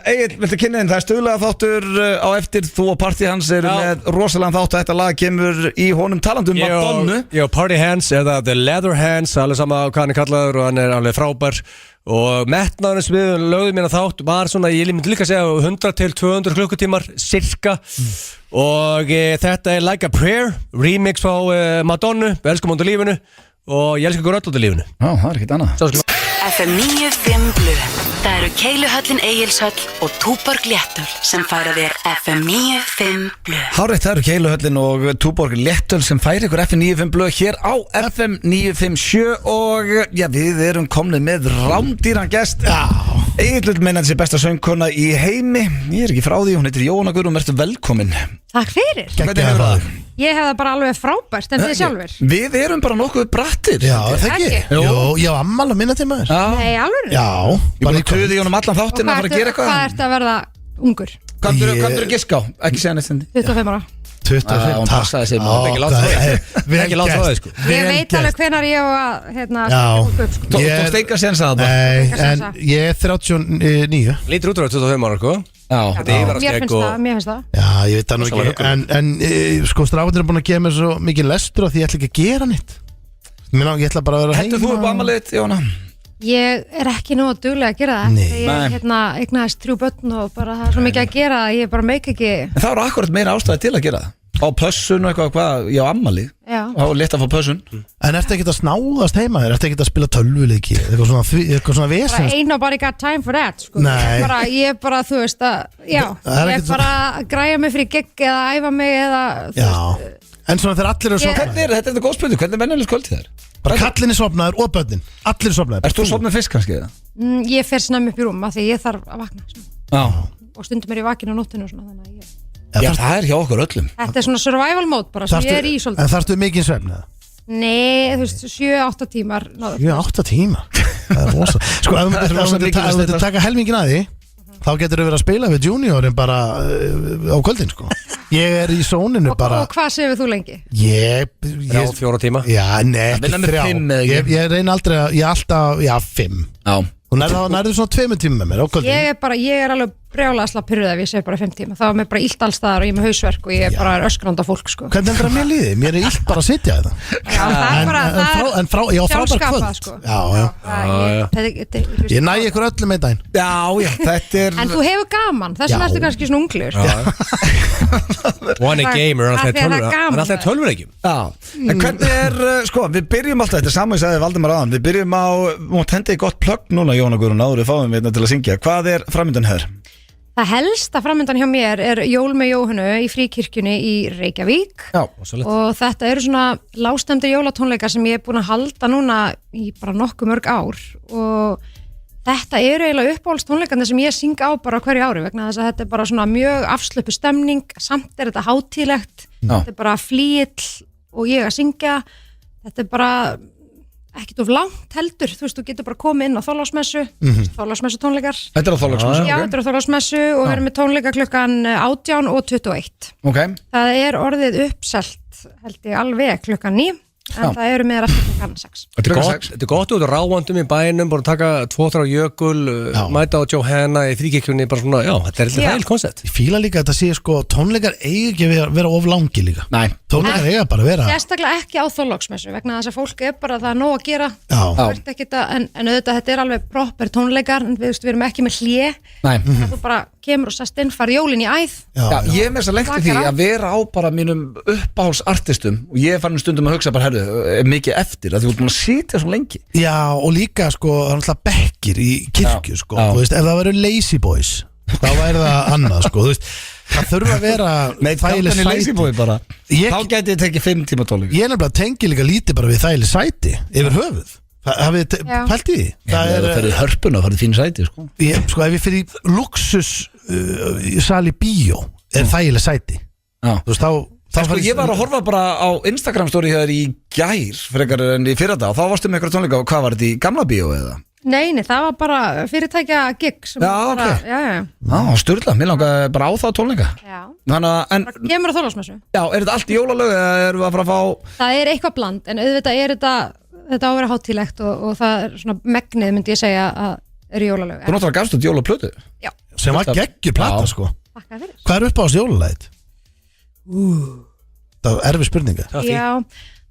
Egil, viltu kynna þinn? Það er stuðlega þáttur á eftir Þú og partí hans eru Já. með rosalega þátt Þetta lag kemur í honum talandum Madonna Ég og Party Hands eða The Leather Hands, alveg sama hvað hann er kallaður og hann er alveg frábær Og metnaðurinn sem við lögðum hérna þátt var svona, ég myndi líka að segja 100 til 200 klukkutímar cirka og þetta er Like a Prayer remix frá Madonna, við elskum út á lífinu og ég elskar ykkur öll út á lífinu. Já, það er ekkert annað. FM 95 Blu. Það eru Keiluhöllin Egilshöll og Túborg Léttöl sem færa þér FM 95 Blu. Hárið, það eru Keiluhöllin og Túborg Léttöl sem færa ykkur FM 95 Blu hér á FM 957 og já, við erum komnið með rándýran gest. Egil meinandi sér besta söngkona í heimi. Ég er ekki frá því, hún heitir Jóhanna Guðrún, verður velkomin. Takk fyrir. Hvernig hefur það? Ég hef það bara alveg frábært en þið sjálfur. Við erum bara nokkuð brattir. Já, það ekki? Ekki? Jó, já, ammál að minna til maður. Nei, alveg. Já, Ég bara töði í honum allan þáttinn að fara að gera eitthvað. Hvað ertu að verða ungur? Hvað ertu að giska á? Ekki segja næst endi. 25 ára. 25, hún passaði sig, takk. ekki langt frá því. Vel Ekki langt frá því, gert. sko. Ég Vel veit gert. alveg hvenar ég á að Já. upp sko. Þú Ég- tókst enga séns að það. Nei, Ekki en sensa. ég er 39. Lítur út á 25 ára, sko. Já. Þetta er yfir að Mér skegg finnst og það, mér finnst það. Já, ég veit það nú Rosalega ekki En sko, strákundir er búin að gefa mér svo mikið lestur og því ég ætla ekki að gera nýtt Ég ætla bara að vera Hættu þú upp á ammaliðt, Jóhanna? Ég er ekki nóg duglega að gera það. Nei. Ég eignaðist 3 börn og bara það er svo mikið að gera að ég bara meik ekki. En það eru akkurat meira ástæði til að gera það. Á pössun og eitthvað, hvað, já, ammalið. Já. Og það var létt að fá pössun. En ertu ekki að snáðast heima þér? Ertu ekki að spila tölvuleiki? Eitthvað svona Bara vesens? ain't nobody got time for that sko. Nei. Ég bara, þú veist að já, Það er ég ekkert bara græja mig fyrir gigg eða æfa mig eða þú Já veist, En svona þegar allir eru Ég- sopnaðir Hvernig er þetta góð spurning? Hvernig er venjulegt kvöldið þér? Kallin er sopnaður og börnin Allir er sopnaðir Erst þú sopnað fyrst kannski eða? ég fer snemmi upp í rúm af því ég þarf að vakna svona. Já. Og stundum er ég vakin á nóttinu og svona þannig að ég Já, það er hjá okkur öllum. Þetta er svona survival mode bara sem ég er í En svolítið. þarftu mikið svefn eða? Nei, þú veist, 7-8 tímar náður. 8 tíma Það er rosa Sko, ef Það er rosa þú mikilvægt myndir þetta. taka helmingin að því Þá getur þú verið að spila við juniorin bara á kvöldin sko Ég er í sóninu bara Og hvað séu þú lengi? Ég 4 tíma. Já, nei, Að vinna ekki með 3 fimm eða ekki? Ég reyna aldrei að, ég alltaf, já, 5 Já. Og nærðu svona 2 tíma með mér á kvöldin Ég er alveg brjálega slá pyrruð ef ég segi bara 5 tíma. Það var mér bara illt allstaðar og ég er með hausverk og ég er bara öskrand á fólk sko. Hvernig endur að mér líði? Mér er illt bara að sitja þetta Já, það er bara Já, frábært sjálfskapað, kvöld sko. Já. Ég næ ykkur öllum einn daginn Já, þetta er... En þú hefur gaman, þess Já. vegna ertu kannski svona unglur. One a gamer, Af því að það er gaman. hann er alltaf tölvuleikjum. Já, en hvernig er, sko, við byrjum alltaf, þetta er saman ég sagði Valdimar áðan, við byrjum á, mútt hendi gott plögg núna, Jóhanna Guðrún, áður við fáum við til að syngja. Hvað er framöndan hér? Það helsta framöndan hjá mér er Jól með Jóhannu í Fríkirkjunni í Reykjavík. Já, Og þetta eru svona lágstemdir jólatónleikar sem ég er búin að halda núna í bara nokkuð mörg ár og þetta eru eiginlega uppáhaldstónleikarnir sem ég syng á bara hverju ári vegna þess að þetta er bara svona mjög afslöpu stemning, samt er þetta hátílegt, þetta er bara flýill og ég að syngja, þetta er bara ekkert of langt heldur, þú veist, þú getur bara komið inn á Þorláksmessu, Þorláksmessu tónleikar. þetta er á Þorláksmessu. Já, þetta er á Þorláksmessu og við erum með tónleika klukkan 18 og 21. Ok, Það er orðið uppselt held ég alveg klukkan 9 en það eru með eftir klukkan 6. Þetta er gott út á ráandum í bænum, búin að taka 2-3 jökul, mæta á Johanna í Fríkirkjunni, bara svona, já, þetta er eitthvað heil koncept. Ég fíla líka að þetta sé sko tónleikar eiga ekki að vera of langi líka næ. Tónleikar eiga bara að vera Sérstaklega ekki á Þorláksmessu vegna þess að fólk er bara það er nóg að gera Já. Þú ert ekkert en auðvitað þetta er alveg proper tónleikar en við erum ekki með hlé Næ. þú bara kemur og sest inn, farið jólin í æð Já, ég er með þess að lengt í því Slakar á. að vera á bara mínum uppáhalsartistum og ég er farin stundum að hugsa bara, herru, er mikið eftir að þú ert búin að sitja svo lengi. Já, og líka sko, það er alltaf bekkir í kirkju sko, Já. þú veist, ef það verður lazy boys þá væri það annað sko, þú veist það þurfa að vera Með þægileg kaptan í sæti. Lazyboy bara. Ég- Þá gæti ég tekið 5 tíma tónleika. Ég er nefnilega tengi líka lítið bara við þægileg sæti yfir höfuð, hafið þið Já. pælt í því? Það Það er, er hörpun og farið fín sæti, sko. sko, ef ég fyrir í luxus sali bíó er þægileg sæti, Já. þú veist, þá Sko, ég var að horfa bara á Instagram story hér í gær frekar en í fyrradag og þá varstu með eitthvað tónleika og hvað var þetta í gamla bíó eða? Nei, það var bara fyrirtækja gig sem Já, bara, ok. já. Sturla, mér langaði bara á það tónleika. Já. Þannig að, en, Bara kemur á Þorláksmessu já, er þetta allt jólalög eða erum við að fara að fá... Það er eitthvað bland en auðvitað er þetta á að vera hátílegt og það er svona megnið myndi ég segja að eru jólalög Þú náttúrulega gafst út jólaplötu. Já, sem var geggjur plata Já. sko. þakka fyrir Hvað er upp á þessu jólalæt? Það er erfið spurninga. Já,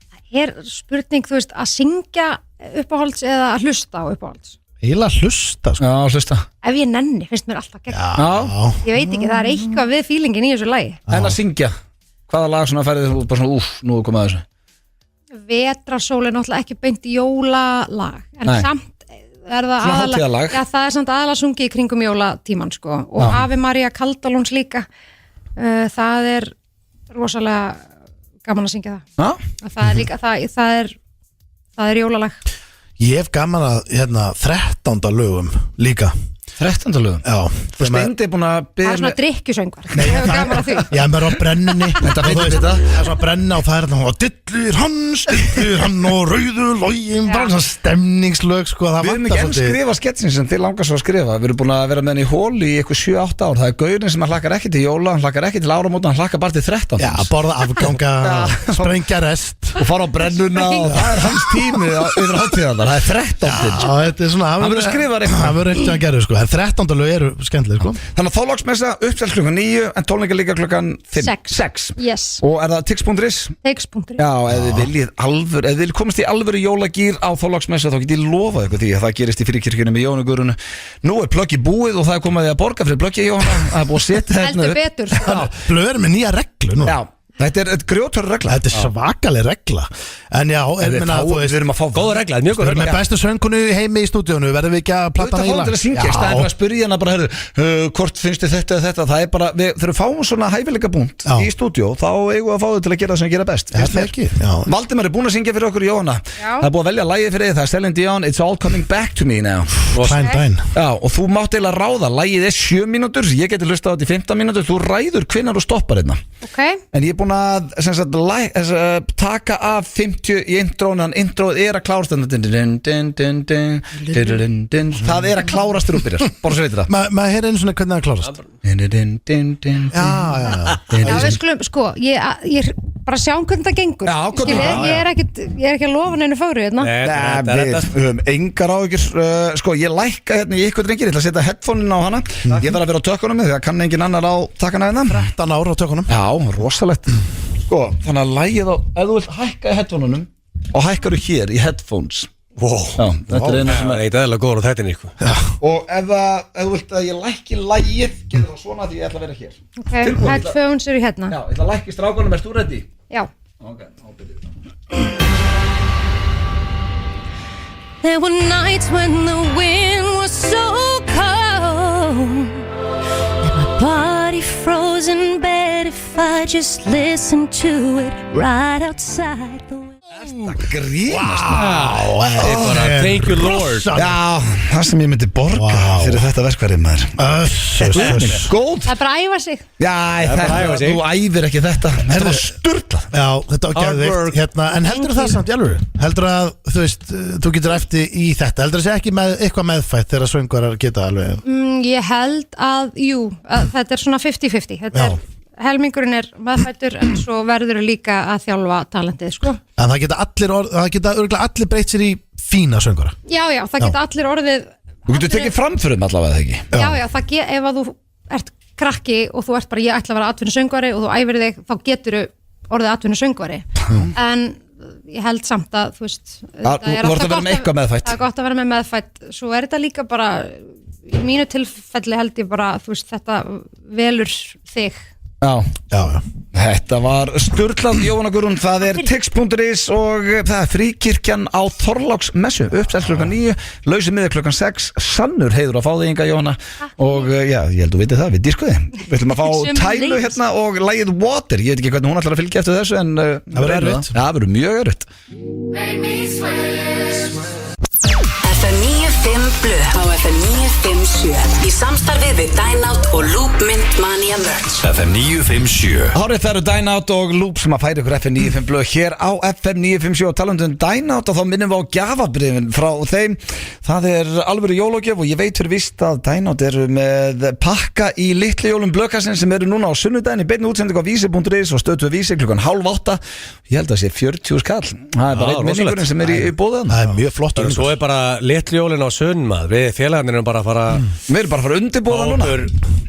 það er spurning, þú veist, að syngja uppáhalds eða að hlusta á uppáhalds Eiginlega hlusta sko. Já, hlusta. Ef ég nenni, finnst mér alltaf gegn. Já. Ég veit ekki, það er eitthvað við feelingin í þessu lagi. En að syngja, hvaða lag svona færið þú bara svona, nú er komið að þessu? Vetrarsól er náttúrulega ekki beint jólalag, en Nei. samt er það Svona hátíðalag. Já, það er samt aðalega sungið í kringum jólatíman, sko. Og Ave Maria Kaldalóns líka. Það er rosalega gaman að syngja það. Já. Það er líka, það er jólalag. Ég hef gaman að 13. lögum líka 13. lögum. Já. Þú Steindi er búin að Það byrja er svona drikkjusöngvar. Ég hefur gaman að því. Já, maður er á brennunni. Þetta veit Og þú veist, þetta. Það er svona að brenna og það er og dillir hann og rauðu login, bara svona stemningslög sko, það Við erum vantar ekki enn skrifa sketsin sem þið langar svo að skrifa. Við erum búin að vera með henni í hóli í eitthvað 7-8 ár. Það er gaurin sem hann hlakkar ekki til jóla, hann hlakkar ekki til áramóta, hann hlakkar bara til 13. Já, borða afganga, sprengja rest. Og fara á brennuna og það er hans tími yfir hátíðarnar. Það er 13. Já, þetta er svona Hann verður skrifað eitthvað. Það verður eitthvað að gera sko. En 13. lög eru skemmtileg sko. Þannig að þálagsmessa uppsett klukkan 9 en tónleika líka klukkan 6. Yes. Og er það tix.is? Tix.is. Já, ef þið viljið alvöru, ef þið komast í alvöru jólagýr á þálagsmessa þá get ég lofað ykkur því að það gerist í Fríkirkjunni með Jónu Guðrunu. Nú er plöggi búið og það er komið að borga fyrir plöggi Jóna. Það er búið að setja Heldur betur, sko. Blöð er með nýja reglu nú. Já, þetta er grjótörur regla. Þetta er svakaleg regla. En já, Við erum að fá Góð regla, mjög góð Við erum regla með bestu söngkonu í heimi í stúdíónu. Verðum við ekki að plata Þetta fáum til að syngja, í staðinn fyrir að spyrja hana bara, hvort finnst þið þetta eða þetta. Það er bara, þegar við fáum svona hæfileika búnt Já. í stúdíó, þá eigum við að fá þau til að gera það sem við gera best. Er það ekki? Já. Valdimar er búinn að syngja fyrir okkur Jóhanna. Já. Það er búið að velja lagið fyrir þið, það er Celine Dion, It's All Coming Back to Me Now. Fine Dine. Já, og þú mátt eiginlega ráða, lagið er 7 mínútur, ég geti hlustað á þetta í 15 mínútur, þú ræður hvenær þú stoppar hérna. Ok. En ég er búinn að sem sagt, taka af 50 í introðan, introð er að klárast það er að klárast þér uppbyrjar, bara svo veitir það. Maður heyra einu svona hvernig það klárast. Já, við skulum, sko, ég bara sjáum hvernig það gengur. Já, hvernig- Skilið, ég er ekki að lofa neinu fögru hérna. Við höfum engar áhyggjur. Sko, ég lækka hérna í ykkur drengir, ég ætla að setja headphone-in á hana. Ég þarf að vera á tökunum því það kann engin annar á takkana hérna. 13 ára á tökunum. Já, rosalegt. Sko, þannig að lægið á, ef þú vilt hækka í headphone-unum og hækkar þú hér í headphones. Já, þetta er eina sem Það er eitthvað eðla góður á þetta Niku. Og ef þú vilt að ég lækki lægið, getur það svona því ég ætla að vera hér. Ok, Tilbúin, headphones eru hérna. Já, ég ætla að lækki strákunum, erst þú ready? Já. Ok, þá byrjum við. There were nights when the wind was so cold that my body froze in bed if I just listened to it right outside the window. Það grínast. Thank you Lord. Já, það sem ég myndi borga fyrir þetta verkfærið maður. Góð. Það er bara að æfa sig. Já, þú æfir ekki þetta. Þetta var sturlað. Já, þetta var geðveikt hérna. En heldur það samt í alvöru? Heldur að, þú veist, þú getur eftir í þetta? Heldur það sé ekki með eitthvað meðfætt þegar söngvarar geta alveg? Ég held að, að þetta er svona 50-50. Þetta er helmingurinn er meðfættur en svo verður líka að þjálfa talentið, sko. En það geta örugglega allir breytt sér í fína söngvara. Já, það geta allir orðið. Þú getur tekið framförum allavega, ekki? Já, ef að þú ert krakki og þú ert bara, ég ætla að vera atvinnusöngvari og þú æfir þig, þá getur þú orðið atvinnusöngvari. En ég held samt að, þú veist, þú vorst að vera með eitthvað meðfætt. Það er gott að vera með meðfætt. Svo er þetta líka bara, í mínu tilfelli held ég bara, þú veist, þetta velur þig. Já. Þetta var sturlað Jóhanna Guðrún. Það er tix.is og það er Fríkirkjan á Þorláksmessu. Uppsett klukkan 9, lausið miður klukkan 6. Sannur heiður að fá þig inga Jóhanna. Og já, ég held að þú vitið það, við dýrkuði. Við ætlum að fá Tælu hérna og lagið Water. Ég veit ekki hvernig hún ætlar að fylgja eftir þessu en það verður erfitt. Já, það verður mjög erfitt. FM 95 Blu á FM 957 í samstarfi við Dynout og Loopmynd Mania Merch. FM 957. Hárið það eru Dynout og Loop sem að færa ykkur FM 95 Blu hér á FM 957 og talandum Dynout og þá minnum við á gjafabrifin frá þeim. Það er alvöru jólagjöf og ég veit fyrir víst að Dynout eru með pakka í litli jólum blökassin sem eru núna á sunnudaginn í beinni útsendingu á vísi.is og stöðtu vísi klukkan 7:30. Ég held að það sé 40 skall. Það er bara einn minningurinn sem er í bóðan. Það er mjög flott. Svo er bara litli jólin á sunn maður. Við félagarnir erum bara að fara Við erum bara að fara að undirbúða núna.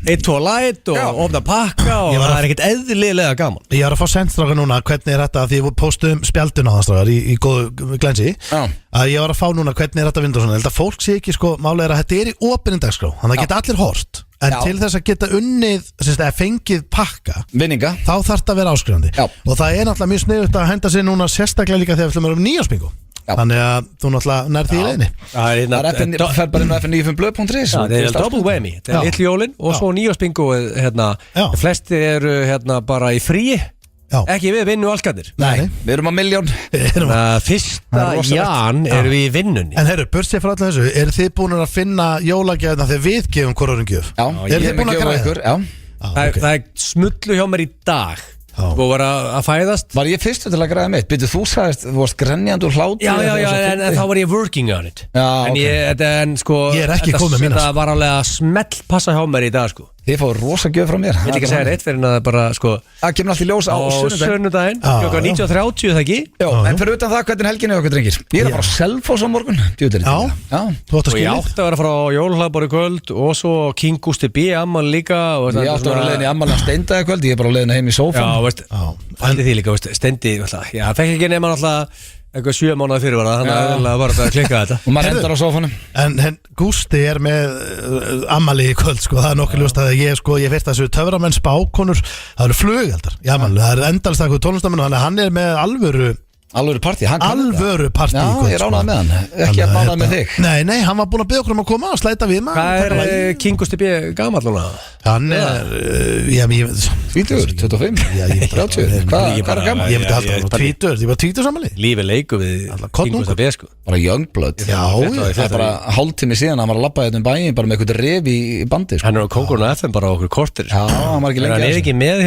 Eitt, tvo light og ofna pakka og það ekkert eðlilega gaman. Ég var að fá sendstráka núna, hvernig þetta, því ég postum spjaldun á það strákar í góðu glænsi, að ég var að fá núna hvernig þetta vindur svona. Ég held að fólk sé ekki, málega að þetta í opinni dagskrá, þannig að geta allir hort. En til þess að geta unnið, fengið pakka vinninga, þá þarf þetta að vera áskrifandi. Og það er náttúrulega mjög sniðugt að henda sér núna sérstaklega líka þegar við ætlum að vera nýjársbingo. Þannig að þú náttúrulega nær því í leiðinni. Það fer bara inn á fn95blöð.is. Það er double whammy. Það er litlu jólin og svo nýjársbingo. Flestir eru bara í fríi. Ekki við vinnu allskandir. Nei, við erum á milljón. Fyrsta jan erum við í vinnunni. En herru, börsið frá alltaf þessu, eru þið búin að finna jólagjafna þegar við gefum hvorum gjöf? Já, eru þið búin að græða ykkur? Það er smullu hjá mér í dag. Þú var að fæðast. Var ég fyrstu til að græða mitt? Byrju, þú sagðist, þú varst grenjandi úr hlátur. Já, en þá var ég working on it. Ég er ekki komið mínas. Það var alveg að smell passa hjá mér í dag, Þið fáið rosa gjöf frá mér. Ég vil ekki segja reitt fyrir en að það bara, það kemur allt í ljós á sunnudaginn. Klokka 19:30, það ekki? Já, en fyrir utan það, hvernig helgin er okkur drengir? Ég er að fara á Selfoss á morgun. Þú átt að skilja. Og ég átti að vera að fara á jólahlaðborð í kvöld og svo King Gusti B. ammali líka. Ég átti að vera leiðin í ammali að Steinda í kvöld. Ég er bara leiðin heim í sófan. Já, veist, fældi því líka, Steindi, það fekk ekki nema alltaf eitthvað 7 mánuði fyrir var það, þannig að var þetta að klikka þetta. Og maður endar á sófanum. En Gústi er með ammali í kvöld, það er nokkuð ljóst að ég fyrst að þessu töframenn spákonur, það eru flugaldar í ammali, það eru endalist eitthvað tónlistamenn, þannig að hann er með alvöru partí í kvöld. Já, ég ránaði með hann, ekki að mánaði með þig. Nei, hann var búin að byggja okkur að koma og slæta við maður. Hvað er King Gusti B. gamall núna? Hann er 20, 25, 30. Hvað er gamall? Ég myndi alltaf 20, ég var 20 samanlið. Lífið leiku við King Gusti B. Bara youngblood. Það er bara hálftími síðan hann var að labba hérna bæinn bara með eitthvað ref í bandi. Hann er á Kóngurinn FM bara okkur kortir. Já, hann var ekki lengi. Hann er ekki með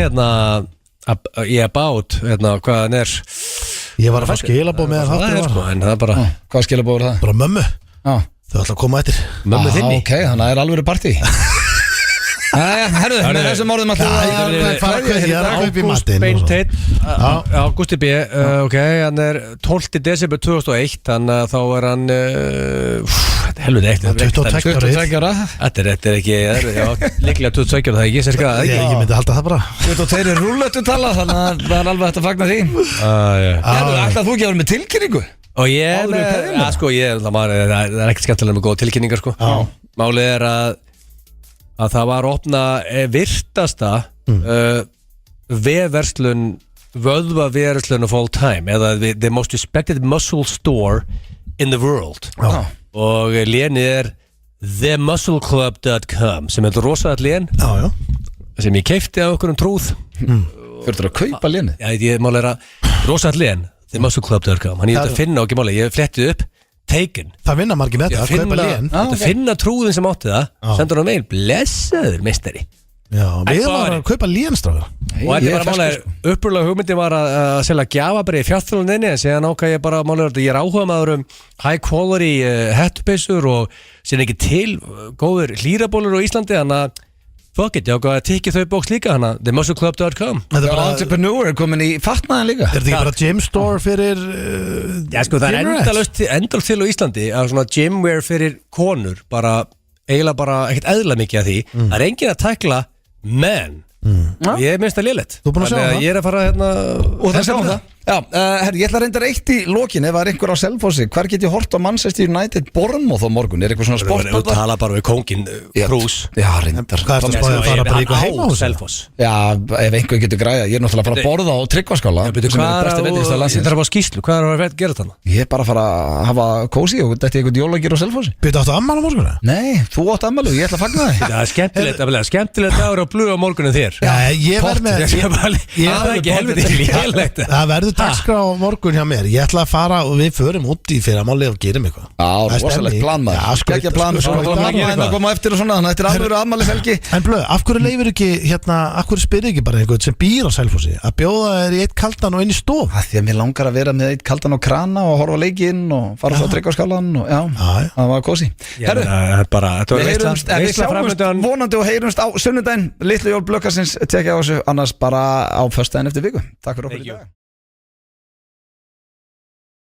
í about, hvað hann er. Ég var að fá skilabóð með hann en það er bara hvað skilabóð er það? Bara mömmu. Þau ætla að koma eftir mömmu þinni. Ok, þannig að það er alveg partí. Herðu, með þessum orðum Ágústi B. Hann er 12. desember 2001. Þannig að þá er hann helviti eitt 22 ára. Þetta er ekki líklega 22 ára, það ekki sérska. Ég myndi halda það bara 22 er rúllötu tala, þannig að það er alveg hægt að fagna því. Ætlaðu þú ekki að vera með tilkynningu? Og ég það er ekkert skemmtilega með góð tilkynningar Málið er að það var opna virtasta vöðvaverslun of all time, eða the most respected muscle store in the world. Og lénið er themuscleclub.com sem er rosaðat lén sem ég keipti af okkur trúð. Fyrir að kaupa lénið? Já, ég máli að rosaðat lén themuscleclub.com, hann ég þetta finna okkur máli, ég flettið upp Taken. Það vinna margir með þetta, kaupa lén. Finna trúðin sem átti það, sendur hann meil, blessaður mistari. Já, við varum að kaupa lénstráðar. Og þetta var málega, upprúlega hugmyndi var að selja gjafabrið í fjárþjóðuninni, en síðan ákvað ég bara málega að ég er áhuga maður high quality hettupeysur og síðan ekki til góður hlýrabólur á Íslandi, þannig að fuck it, ég ákvað að tikið þau bóks líka hana, themuscleclub.com. Það er bara entrepreneur komin í fatnaðin líka. Er þetta ekki bara gym store fyrir Já, það er endalaust til á Íslandi að svona gymwear fyrir konur, bara eiginlega bara ekkert eðla mikið af því. Það er engin að tækla menn. Ég minnst það lélegt. Þú er búin að sjá það? Ég er að fara og það sjáum það. Já, ég ætla að reynda eitt í lokin ef það er einhver á Selfossi. Hvar get ég hort á Manchester United Bournemouth á morgun? Er eitthvað svona sportball? Þú tala bara við kóngin Krús. Já, reyndar. Hvað er það spáðið að fara bara eitthvað heima á Selfoss? Já, ef einhver getur græða. Ég er náttúrulega að fara að borða á Tryggvaskála. Þetta er bara skýrslu, hvað er að gera þarna? Ég er bara að fara að hafa kósi og þetta er eitthvað jólagir á Selfossi. Byrju, áttu afmæli á morgun? Nei, þú átt afmæli og ég ætla að fagna þig. Það er skemmtilegt dagur á Blue á morgunin þér. Það verður dagskrá á morgun hjá mér. Ég ætla að fara og við förum út í fyrramálið og gerum eitthvað. Já, rosalegt plan maður. Skækja plan og koma eftir og svona. Þetta er alveg afmælið helgi. En blöð, af hverju leifir ekki af hverju spyrir ekki bara einhvern sem býr á Selfossi að bjóða þér í eitt kaldan og inn í stof? Því að mér langar að vera með eitt kaldan og krana og horfa leikinn og fara svo að tryggja á skálan og það var kósi. Herru, við sjáumst vonandi og heyrumst á sunnudaginn. Litlu jól blökkarsins, tekja á þessu, annars bara á föstudaginn eftir viku. Takk fyrir okkur í dag.